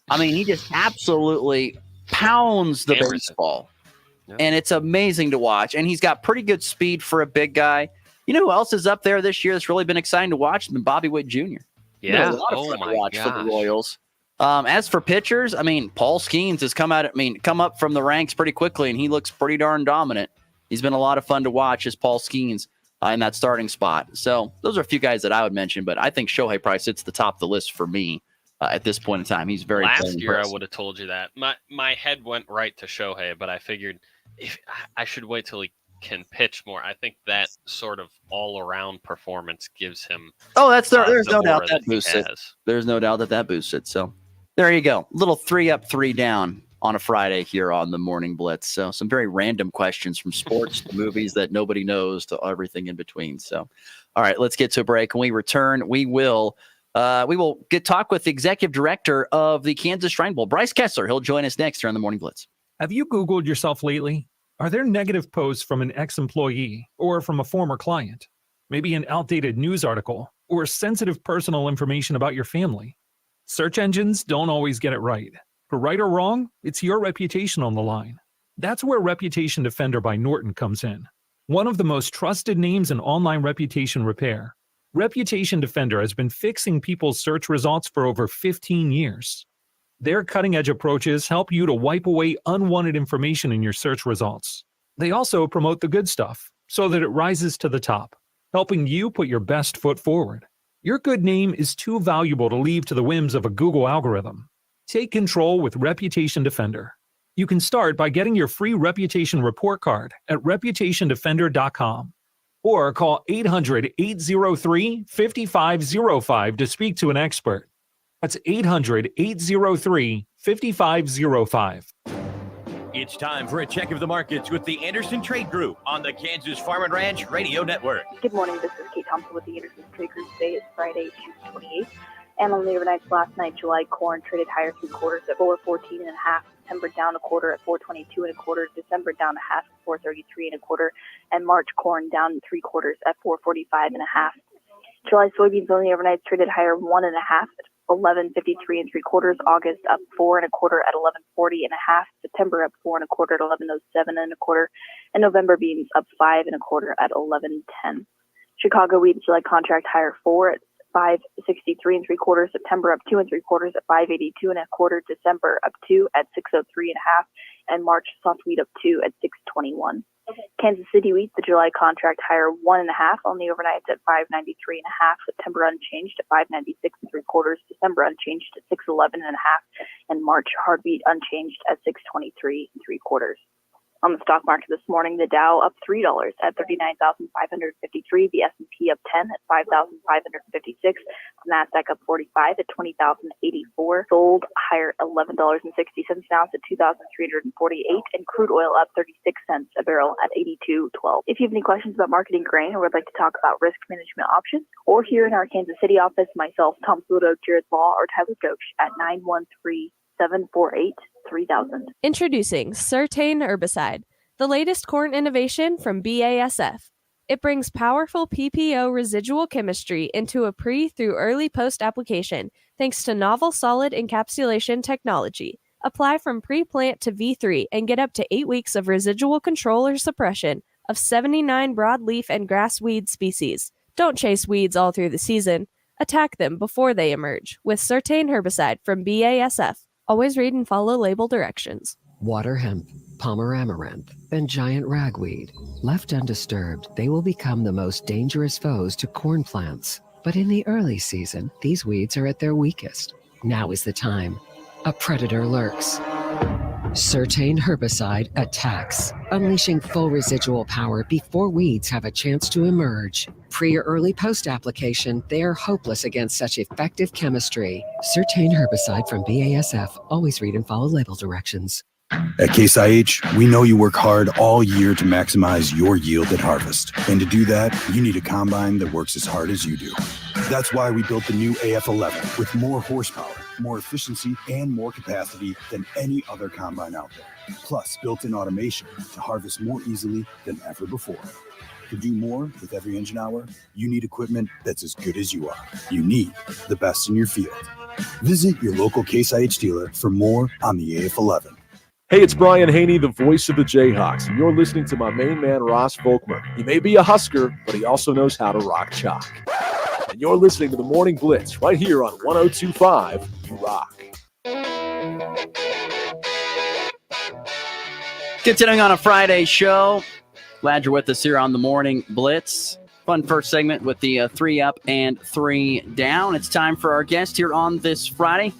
I mean, he just absolutely pounds the baseball. Yep. And it's amazing to watch. And he's got pretty good speed for a big guy. You know who else is up there this year that's really been exciting to watch? Been Bobby Witt Jr. Yeah. A lot of fun to watch for the Royals. As for pitchers, I mean, Paul Skeens has come up from the ranks pretty quickly, and he looks pretty darn dominant. He's been a lot of fun to watch as Paul Skeens in that starting spot. So those are a few guys that I would mention, but I think Shohei probably sits at the top of the list for me at this point in time. He's very last year impressive. I would have told you that. My head went right to Shohei, but I figured if I should wait till he can pitch more. I think that sort of all-around performance gives him. Oh, there's no doubt that boosts it. There's no doubt that boosts it. So there you go. Little 3 up, 3 down on a Friday here on the Morning Blitz. So some very random questions from sports to movies that nobody knows to everything in between. So, all right, let's get to a break. When we return, we will talk with the executive director of the Kansas Shrine Bowl, Bryce Kessler. He'll join us next here on the Morning Blitz. Have you Googled yourself lately? Are there negative posts from an ex-employee or from a former client? Maybe an outdated news article or sensitive personal information about your family? Search engines don't always get it right. For right or wrong, it's your reputation on the line. That's where Reputation Defender by Norton comes in. One of the most trusted names in online reputation repair, Reputation Defender has been fixing people's search results for over 15 years. Their cutting-edge approaches help you to wipe away unwanted information in your search results. They also promote the good stuff so that it rises to the top, helping you put your best foot forward. Your good name is too valuable to leave to the whims of a Google algorithm. Take control with Reputation Defender. You can start by getting your free reputation report card at reputationdefender.com or call 800-803-5505 to speak to an expert. That's 800-803-5505. It's time for a check of the markets with the Anderson Trade Group on the Kansas Farm and Ranch Radio Network. Good morning. This is Kate Thompson with the Anderson Trade Group. Today is Friday, June 28th. And on the overnights last night, July corn traded higher 3/4 at 4.14 1/2. September down 1/4 at 4.22 1/4. December down 1/2 at 4.33 1/4. And March corn down 3/4 at 4.45 1/2. July soybeans on the overnights traded higher 1 1/2 at 11.53 3/4. August up 4 1/4 at 11.40 1/2. September up 4 1/4 at 11.07 1/4. And November beans up 5 1/4 at 11.10. Chicago wheat July contract higher 4 at 5.63 3/4. September up 2 3/4 at 5.82 1/4. December up 2 at 6.03 1/2. And March soft wheat up 2 at 6.21. Kansas City wheat, the July contract higher 1 1/2 on the overnights at 5.93 1/2. September unchanged at 5.96 3/4. December unchanged at 6.11 1/2. And March hard wheat unchanged at 6.23 3/4. On the stock market this morning, the Dow up $3 at 39,553. The S&P up 10 at 5,556. The Nasdaq up 45 at 20,084. Gold higher $11.60 an ounce at 2,348. And crude oil up 36 cents a barrel at 82.12. If you have any questions about marketing grain or would like to talk about risk management options, or here in our Kansas City office, myself, Tom Pluto, Jared Law, or Tyler Goch at 913-748-3000. Introducing Certain Herbicide, the latest corn innovation from BASF. It brings powerful PPO residual chemistry into a pre through early post application thanks to novel solid encapsulation technology. Apply from pre-plant to V3 and get up to 8 weeks of residual control or suppression of 79 broadleaf and grass weed species. Don't chase weeds all through the season. Attack them before they emerge with Certain Herbicide from BASF. Always read and follow label directions. Water hemp, Palmer amaranth, and giant ragweed. Left undisturbed, they will become the most dangerous foes to corn plants. But in the early season, these weeds are at their weakest. Now is the time. A predator lurks. Certain Herbicide attacks, unleashing full residual power before weeds have a chance to emerge. Pre or early post application, they are hopeless against such effective chemistry. Certain Herbicide from BASF. Always read and follow label directions. At Case IH, we know you work hard all year to maximize your yield at harvest. And to do that, you need a combine that works as hard as you do. That's why we built the new AF11 with more horsepower, more efficiency, and more capacity than any other combine out there. Plus, built-in automation to harvest more easily than ever before. To do more with every engine hour, you need equipment that's as good as you are. You need the best in your field. Visit your local Case IH dealer for more on the AF11. Hey, it's Brian Haney, the voice of the Jayhawks, and you're listening to my main man, Ross Volkmer. He may be a Husker, but he also knows how to rock chalk. And you're listening to the Morning Blitz right here on 102.5 You Rock. Continuing on a Friday show. Glad you're with us here on the Morning Blitz. Fun first segment with the 3 up and 3 down. It's time for our guest here on this Friday.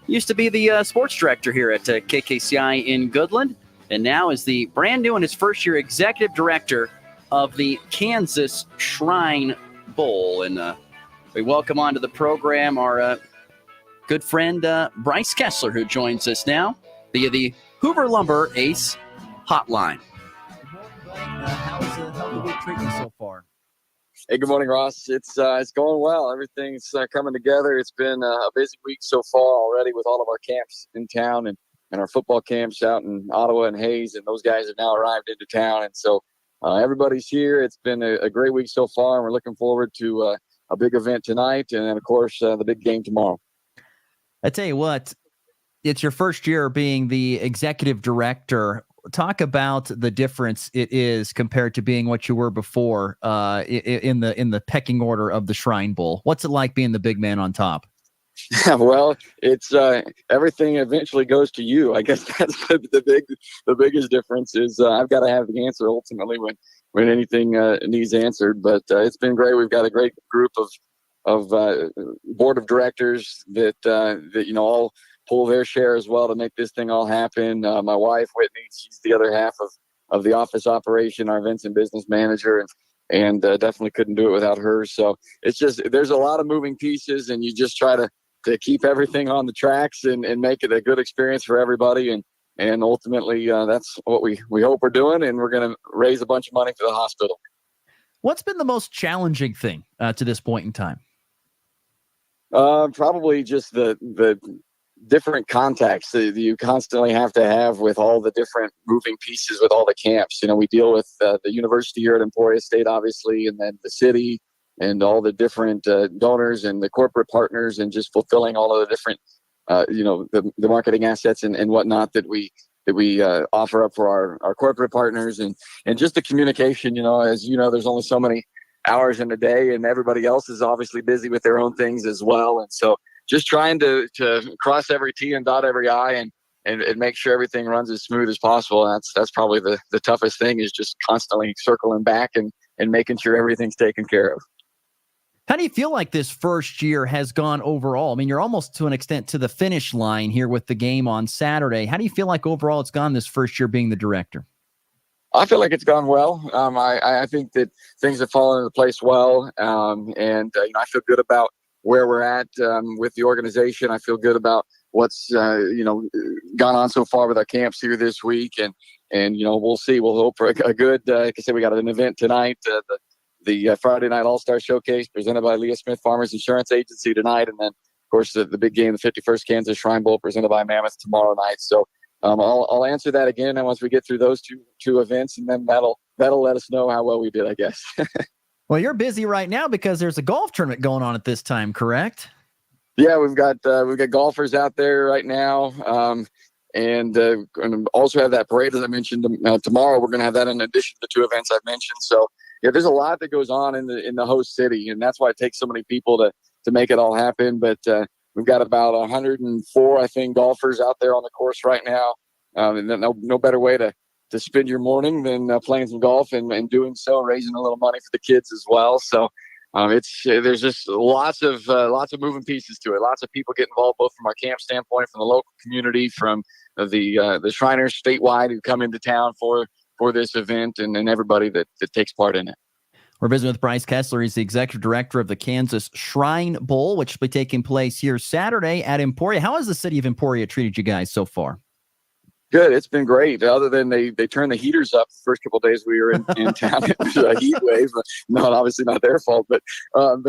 Used to be the sports director here at KKCI in Goodland, and now is the brand new in his first year executive director of the Kansas Shrine Bowl. And we welcome onto the program our good friend Bryce Kessler, who joins us now via the Hoover Lumber Ace Hotline. How's the week treating you so far? Hey, good morning, Ross. It's going well. Everything's coming together. It's been a busy week so far already with all of our camps in town and our football camps out in Ottawa and Hayes, and those guys have now arrived into town. And so everybody's here. It's been a great week so far, and we're looking forward to a big event tonight and then, of course, the big game tomorrow. I tell you what, it's your first year being the executive director. Talk about the difference it is compared to being what you were before in the pecking order of the Shrine Bowl. What's it like being the big man on top? Well, it's everything eventually goes to you. I guess that's the biggest difference is I've got to have the answer ultimately when anything needs answered. But it's been great. We've got a great group of board of directors that all pull their share as well to make this thing all happen. My wife, Whitney, she's the other half of the office operation, our events and business manager, and definitely couldn't do it without her. So it's just, there's a lot of moving pieces, and you just try to keep everything on the tracks and make it a good experience for everybody. And ultimately, that's what we hope we're doing, and we're going to raise a bunch of money for the hospital. What's been the most challenging thing to this point in time? Probably just the different contacts that you constantly have to have with all the different moving pieces with all the camps. We deal with the university here at Emporia State, obviously, and then the city and all the different donors and the corporate partners, and just fulfilling all of the different, the marketing assets and whatnot that we offer up for our corporate partners, and just the communication. As you know, there's only so many hours in a day, and everybody else is obviously busy with their own things as well. And so just trying to cross every T and dot every I, and make sure everything runs as smooth as possible. And that's probably the toughest thing, is just constantly circling back and making sure everything's taken care of. How do you feel like this first year has gone overall? I mean, you're almost to an extent to the finish line here with the game on Saturday. How do you feel like overall it's gone this first year being the director? I feel like it's gone well. I think that things have fallen into place well. I feel good about where we're at with the organization. I feel good about what's gone on so far with our camps here this week, and we'll see. We'll hope for a good. Like I said, we got an event tonight, the Friday Night All-Star Showcase presented by Leah Smith Farmers Insurance Agency tonight, and then of course the big game, the 51st Kansas Shrine Bowl presented by Mammoth tomorrow night. So I'll answer that again, and once we get through those two events, and then that'll let us know how well we did, I guess. Well, you're busy right now because there's a golf tournament going on at this time, correct? Yeah, we've got golfers out there right now, and also have that parade, as I mentioned. Tomorrow we're going to have that in addition to the two events I've mentioned. So yeah, there's a lot that goes on in the host city, and that's why it takes so many people to make it all happen. But we've got about 104, I think, golfers out there on the course right now, and no better way to spend your morning than playing some golf and doing so, raising a little money for the kids as well. So there's just lots of moving pieces to it. Lots of people get involved, both from our camp standpoint, from the local community, from the Shriners statewide who come into town for this event, and everybody that takes part in it. We're visiting with Bryce Kessler. He's the executive director of the Kansas Shrine Bowl, which will be taking place here Saturday at Emporia. How has the city of Emporia treated you guys so far? Good. It's been great. Other than they turned the heaters up the first couple of days we were in town. It was a heat wave. No, obviously not their fault, but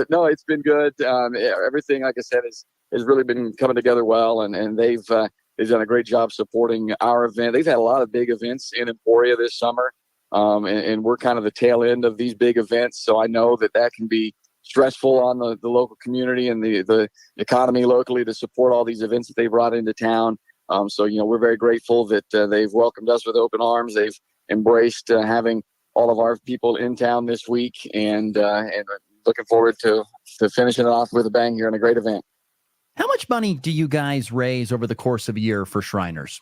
no, it's been good. Everything, like I said, has really been coming together well, and they've done a great job supporting our event. They've had a lot of big events in Emporia this summer, and we're kind of the tail end of these big events. So I know that can be stressful on the local community and the economy locally to support all these events that they brought into town. So we're very grateful that they've welcomed us with open arms. They've embraced having all of our people in town this week, and looking forward to finishing it off with a bang here and a great event. How much money do you guys raise over the course of a year for Shriners?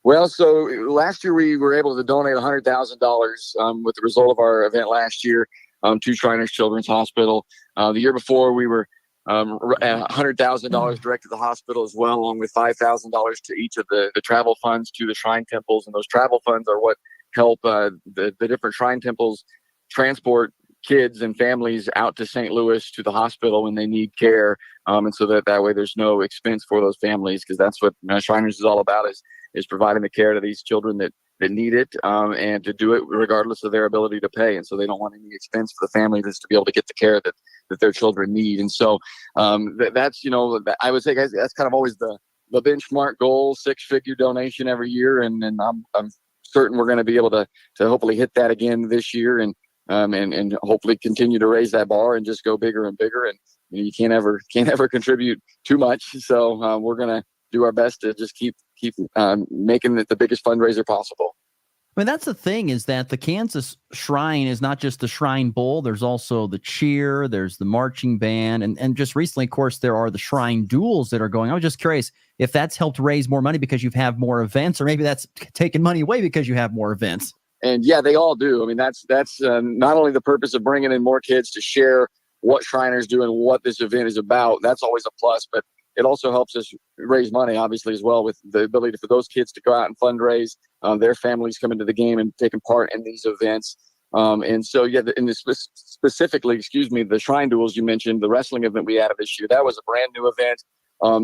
Well, so last year we were able to donate $100,000 with the result of our event last year to Shriners Children's Hospital. The year before we were $100,000 direct to the hospital as well, along with $5,000 to each of the travel funds to the shrine temples. And those travel funds are what help the different shrine temples transport kids and families out to St. Louis to the hospital when they need care. And so that way there's no expense for those families, because that's what Shriners is all about, is providing the care to these children that need it, and to do it regardless of their ability to pay. And so they don't want any expense for the family just to be able to get the care that their children need. And so that's, I would say, guys, that's kind of always the benchmark goal, 6-figure donation every year. And I'm certain we're going to be able to hopefully hit that again this year, and hopefully continue to raise that bar and just go bigger and bigger. And you can't ever contribute too much. So we're going to do our best to just keep making it the biggest fundraiser possible. I mean, that's the thing, is that the Kansas Shrine is not just the Shrine Bowl. There's also the cheer, there's the marching band, and just recently, of course, there are the Shrine Duels that are going. I was just curious if that's helped raise more money because you have more events, or maybe that's taken money away because you have more events. And yeah, they all do. I mean, that's not only the purpose of bringing in more kids to share what Shriners do and what this event is about. That's always a plus, but it also helps us raise money, obviously, as well, with the ability for those kids to go out and fundraise, their families come into the game and taking part in these events. And so, yeah, specifically, the Shrine Duels you mentioned, the wrestling event we added this year, that was a brand new event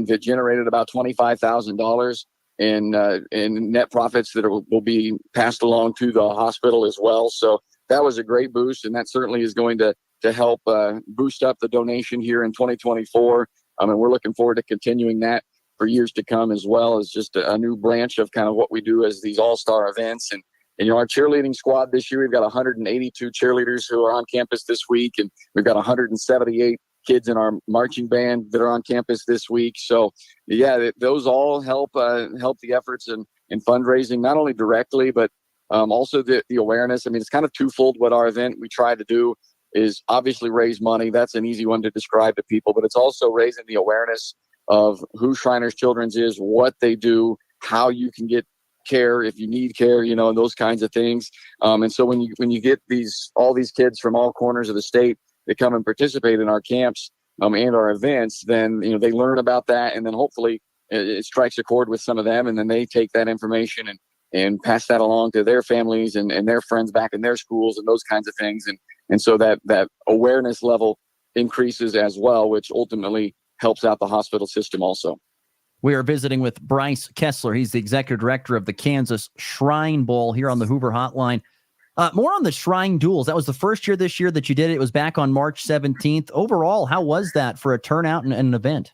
that generated about $25,000 in net profits that will be passed along to the hospital as well. So that was a great boost, and that certainly is going to help boost up the donation here in 2024. And we're looking forward to continuing that for years to come, as well as just a new branch of kind of what we do as these all-star events. And our cheerleading squad this year, we've got 182 cheerleaders who are on campus this week, and we've got 178 kids in our marching band that are on campus this week. So yeah, those all help the efforts in fundraising, not only directly, but also the awareness. I mean, it's kind of twofold. What our event we try to do is obviously raise money. That's an easy one to describe to people, but it's also raising the awareness of who Shriners Children's is, what they do, how you can get care if you need care, and those kinds of things. And so when you get all these kids from all corners of the state that come and participate in our camps and our events, then they learn about that, and then hopefully it strikes a chord with some of them, and then they take that information and pass that along to their families and their friends back in their schools and those kinds of things. And so that awareness level increases as well, which ultimately helps out the hospital system also. We are visiting with Bryce Kessler. He's the executive director of the Kansas Shrine Bowl here on the Hoover Hotline. More on the Shrine Duels. That was the first year this year that you did it. It was back on March 17th. Overall, how was that for a turnout and an event?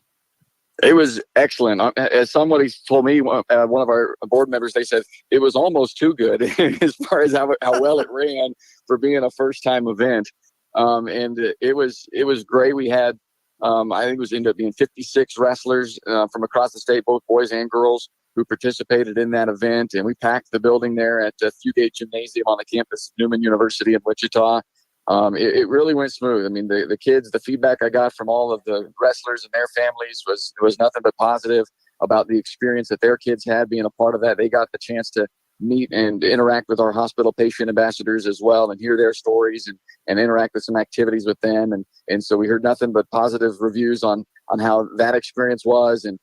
It was excellent. As somebody told me, one of our board members, they said it was almost too good as far as how well it ran for being a first-time event. And it was great. We had, I think it was ended up being 56 wrestlers from across the state, both boys and girls, who participated in that event. And we packed the building there at the Fugate Gymnasium on the campus of Newman University in Wichita. It really went smooth. I mean, the kids, the feedback I got from all of the wrestlers and their families was nothing but positive about the experience that their kids had being a part of that. They got the chance to meet and interact with our hospital patient ambassadors as well, and hear their stories and interact with some activities with them. And so we heard nothing but positive reviews on how that experience was. And,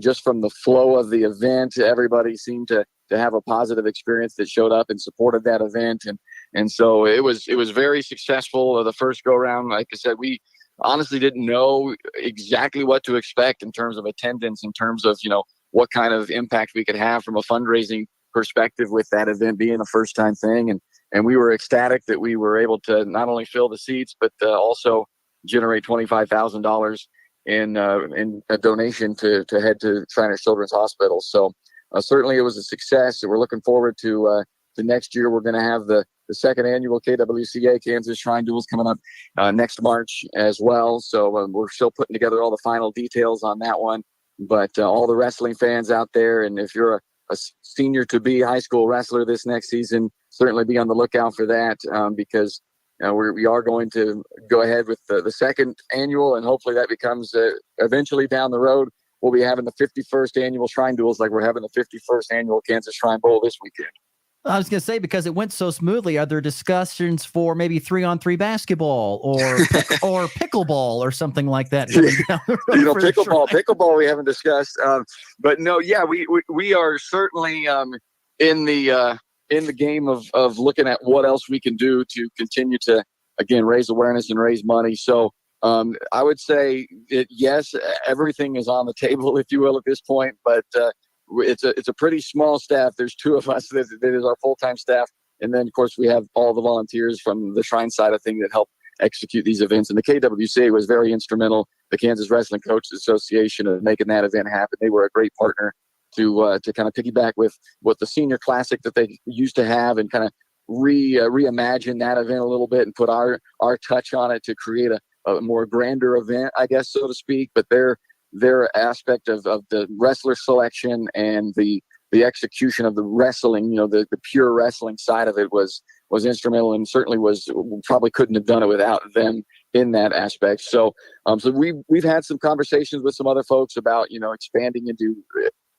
just from the flow of the event, everybody seemed to have a positive experience that showed up and supported that event. And so it was very successful the first go around. Like I said, we honestly didn't know exactly what to expect in terms of attendance, in terms of, what kind of impact we could have from a fundraising perspective with that event being a first time thing. And we were ecstatic that we were able to not only fill the seats, but also generate $25,000 in a donation to head to Shriners Children's Hospital. So certainly it was a success. We're looking forward to next year. We're going to have the second annual KWCA Kansas Shrine Duels coming up next March as well. So we're still putting together all the final details on that one. But all the wrestling fans out there, and if you're a senior to be high school wrestler this next season, certainly be on the lookout for that, because we are going to go ahead with the second annual, and hopefully that becomes eventually down the road. We'll be having the 51st annual Shrine Duels, like we're having the 51st annual Kansas Shrine Bowl this weekend. I was going to say, because it went so smoothly, are there discussions for maybe 3-on-3 basketball or pickleball or something like that? Pickleball we haven't discussed, but no, yeah, we are certainly in the game of looking at what else we can do to continue to, again, raise awareness and raise money. So I would say that yes, everything is on the table, if you will, at this point, but it's a pretty small staff. There's two of us that is our full-time staff. And then, of course, we have all the volunteers from the Shrine side of things that help execute these events. And the KWCA was very instrumental, the Kansas Wrestling Coaches Association, of making that event happen. They were a great partner to kind of piggyback with what the Senior Classic that they used to have, and kind of reimagine that event a little bit and put our touch on it to create a more grander event, I guess, so to speak. But their aspect of the wrestler selection and the execution of the wrestling, the pure wrestling side of it was instrumental, and certainly probably couldn't have done it without them in that aspect. So we've had some conversations with some other folks about, expanding into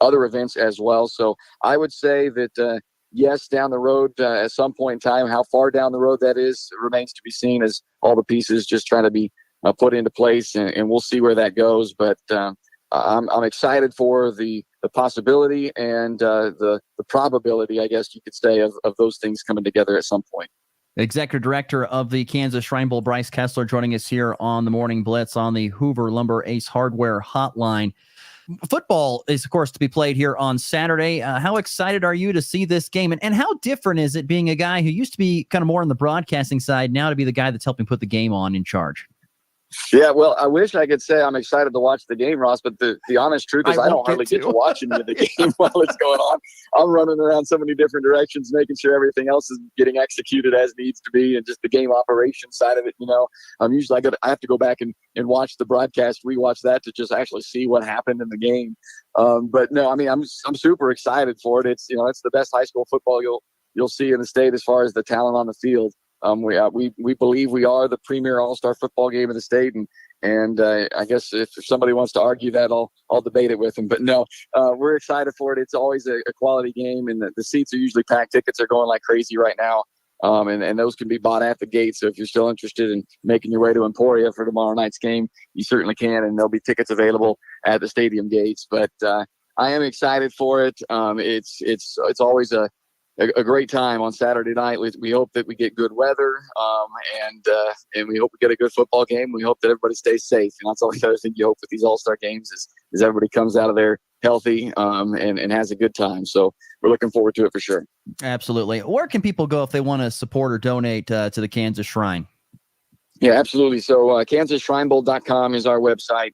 other events as well. So I would say that, yes, down the road, at some point in time, how far down the road that is remains to be seen, as all the pieces just trying to be put into place, and we'll see where that goes. But I'm excited for the possibility and the probability, I guess you could say, of those things coming together at some point. Executive Director of the Kansas Shrine Bowl, Bryce Kessler, joining us here on the Morning Blitz on the Hoover Lumber Ace Hardware Hotline. football is, of course, to be played here on Saturday. How excited are you to see this game? And how different is it being a guy who used to be kind of more on the broadcasting side, now to be the guy that's helping put the game on in charge? Yeah, well, I wish I could say I'm excited to watch the game, Ross, but the honest truth is I don't hardly get to watch any of the game while it's going on. I'm running around so many different directions, making sure everything else is getting executed as needs to be, and just the game operation side of it. Usually I have to go back and watch the broadcast, rewatch that to just actually see what happened in the game. But no, I mean, I'm super excited for it. It's it's the best high school football you'll see in the state as far as the talent on the field. We believe we are the premier all-star football game of the state, and I guess if somebody wants to argue that, I'll debate it with them. But no, we're excited for it. It's always a quality game, and the seats are usually packed. Tickets are going like crazy right now, and those can be bought at the gate. So if you're still interested in making your way to Emporia for tomorrow night's game, you certainly can, and there'll be tickets available at the stadium gates. But I am excited for it. It's always a great time on Saturday night. We hope that we get good weather, and we hope we get a good football game. We hope that everybody stays safe, and that's all the other thing you hope with these all-star games is everybody comes out of there healthy and has a good time. So we're looking forward to it for sure. Absolutely. Where can people go if they want to support or donate to the Kansas Shrine? Yeah, absolutely. So KansasShrineBowl.com is our website.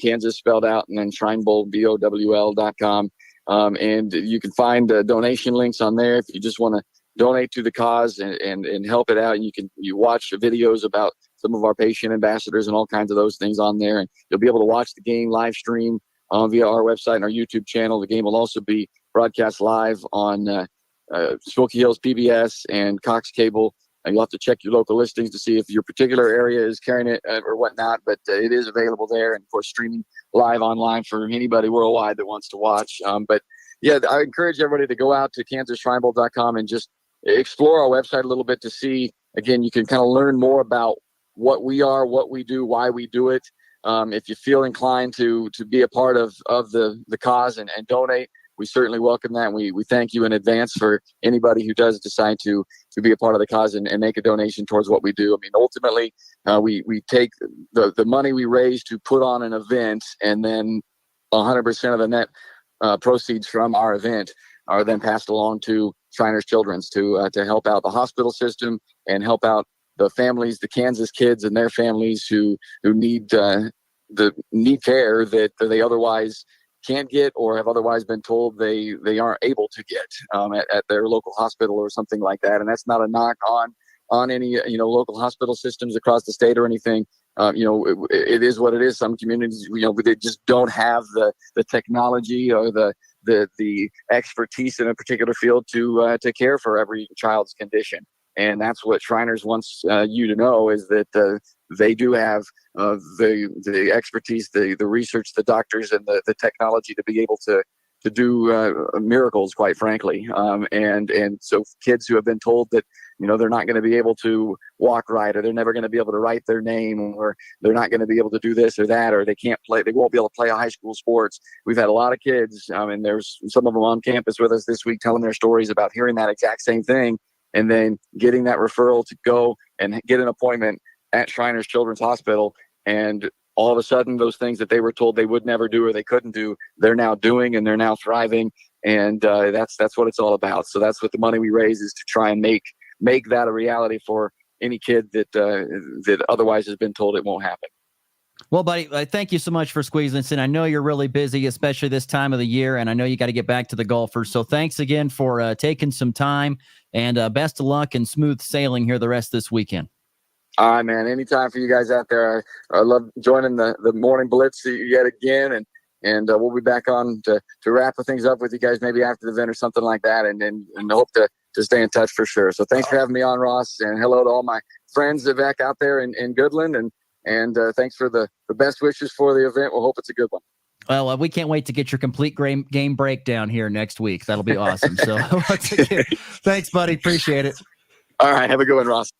Kansas spelled out, and then ShrineBowl, BOWL.com. And you can find donation links on there if you just want to donate to the cause and help it out. And you watch videos about some of our patient ambassadors and all kinds of those things on there. And you'll be able to watch the game live stream via our website and our YouTube channel. The game will also be broadcast live on Smoky Hills PBS and Cox Cable. And you'll have to check your local listings to see if your particular area is carrying it or whatnot, but it is available there. And of course, streaming live online for anybody worldwide that wants to watch. But yeah, I encourage everybody to go out to KansasShrineBowl.com and just explore our website a little bit to see, again, you can kind of learn more about what we are, what we do, why we do it. If you feel inclined to be a part of the cause and donate, we certainly welcome that. We thank you in advance for anybody who does decide to be a part of the cause and make a donation towards what we do. I mean, ultimately, we take the money we raise to put on an event, and then 100% of the net proceeds from our event are then passed along to Shriners Children's to help out the hospital system and help out the families, the Kansas kids and their families who need need care that they otherwise can't get or have otherwise been told they aren't able to get at their local hospital or something like that. And that's not a knock on any local hospital systems across the state or anything. It is what it is. Some communities they just don't have the technology or the expertise in a particular field to care for every child's condition. And that's what Shriners wants you to know, is that they do have the expertise, the research, the doctors, and the technology to be able to do miracles, quite frankly. And so kids who have been told that they're not going to be able to walk right, or they're never going to be able to write their name, or they're not going to be able to do this or that, or they won't be able to play high school sports. We've had a lot of kids, and there's some of them on campus with us this week telling their stories about hearing that exact same thing, and then getting that referral to go and get an appointment at Shriners Children's Hospital. And all of a sudden, those things that they were told they would never do or they couldn't do, they're now doing, and they're now thriving. And that's what it's all about. So that's what the money we raise is to try and make that a reality for any kid that otherwise has been told it won't happen. Well, buddy, thank you so much for squeezing us in. I know you're really busy, especially this time of the year, and I know you got to get back to the golfers. So thanks again for taking some time, and best of luck and smooth sailing here the rest of this weekend. All right, man. Anytime for you guys out there. I love joining the morning blitz yet again, and we'll be back on to wrap things up with you guys maybe after the event or something like that, and hope to stay in touch for sure. So thanks for having me on, Ross, and hello to all my friends back out there in Goodland, and thanks for the best wishes for the event. We'll hope it's a good one. Well, we can't wait to get your complete game breakdown here next week. That'll be awesome. So thanks, buddy. Appreciate it. All right. Have a good one, Ross.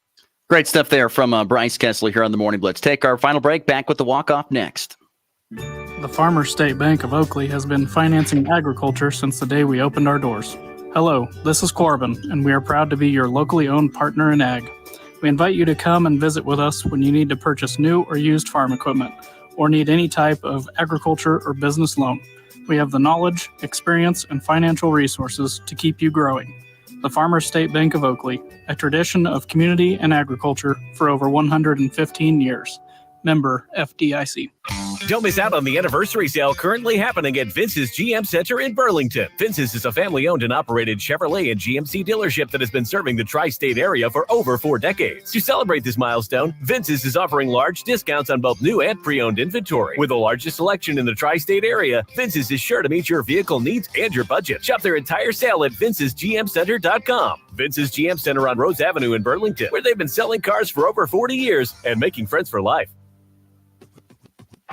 Great stuff there from Bryce Kessler here on the Morning Blitz. Take our final break. Back with the walk-off next. The Farmers State Bank of Oakley has been financing agriculture since the day we opened our doors. Hello, this is Corbin, and we are proud to be your locally owned partner in ag. We invite you to come and visit with us when you need to purchase new or used farm equipment, or need any type of agriculture or business loan. We have the knowledge, experience, and financial resources to keep you growing. The Farmers State Bank of Oakley, a tradition of community and agriculture for over 115 years. Member FDIC. Don't miss out on the anniversary sale currently happening at Vince's GM Center in Burlington. Vince's is a family-owned and operated Chevrolet and GMC dealership that has been serving the tri-state area for over 4 decades. To celebrate this milestone, Vince's is offering large discounts on both new and pre-owned inventory. With the largest selection in the tri-state area, Vince's is sure to meet your vehicle needs and your budget. Shop their entire sale at vincesgmcenter.com. Vince's GM Center on Rose Avenue in Burlington, where they've been selling cars for over 40 years and making friends for life.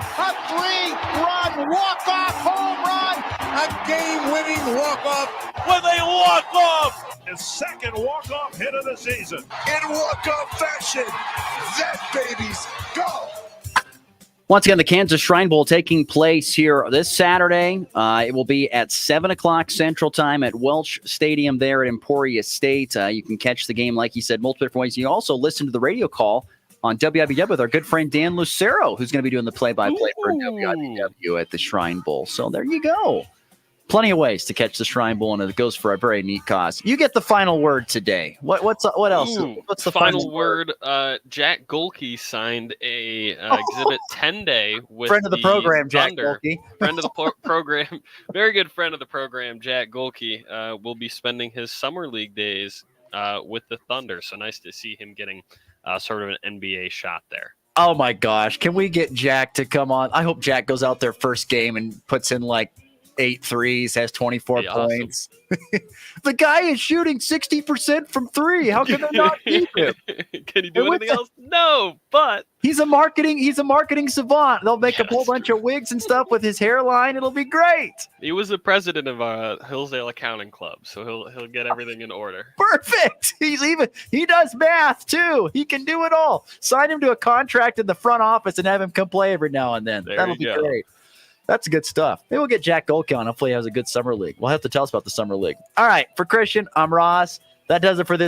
A 3-run walk-off home run. A game-winning walk-off with a walk-off. His second walk-off hit of the season. In walk-off fashion. That baby's go. Once again, the Kansas Shrine Bowl taking place here this Saturday. It will be at 7 o'clock Central Time at Welch Stadium there at Emporia State. You can catch the game, like you said, multiple different ways. You also listen to the radio call on WIBW with our good friend Dan Lucero, who's going to be doing the play-by-play for WIBW at the Shrine Bowl. So there you go. Plenty of ways to catch the Shrine Bowl, and it goes for a very neat cause. You get the final word today. What else? What's the final word? Jack Golke signed a Exhibit 10-day with friend of the program, Jack Thunder. Golke. Friend of the program, very good friend of the program, Jack Golke, will be spending his summer league days with the Thunder. So nice to see him getting sort of an NBA shot there. Oh my gosh. Can we get Jack to come on? I hope Jack goes out there first game and puts in like 8 threes, has 24 points. Awesome. The guy is shooting 60% from 3. How can they not keep him? Can he do anything else? No, but he's a marketing savant. They'll make a whole bunch of wigs and stuff with his hairline. It'll be great. He was the president of Hillsdale Accounting Club, so he'll get everything in order. Perfect. He does math too. He can do it all. Sign him to a contract in the front office and have him come play every now and then. That'll be great. That's good stuff. Maybe we'll get Jack Golke on. Hopefully he has a good summer league. We'll have to tell us about the summer league. All right. For Christian, I'm Ross. That does it for this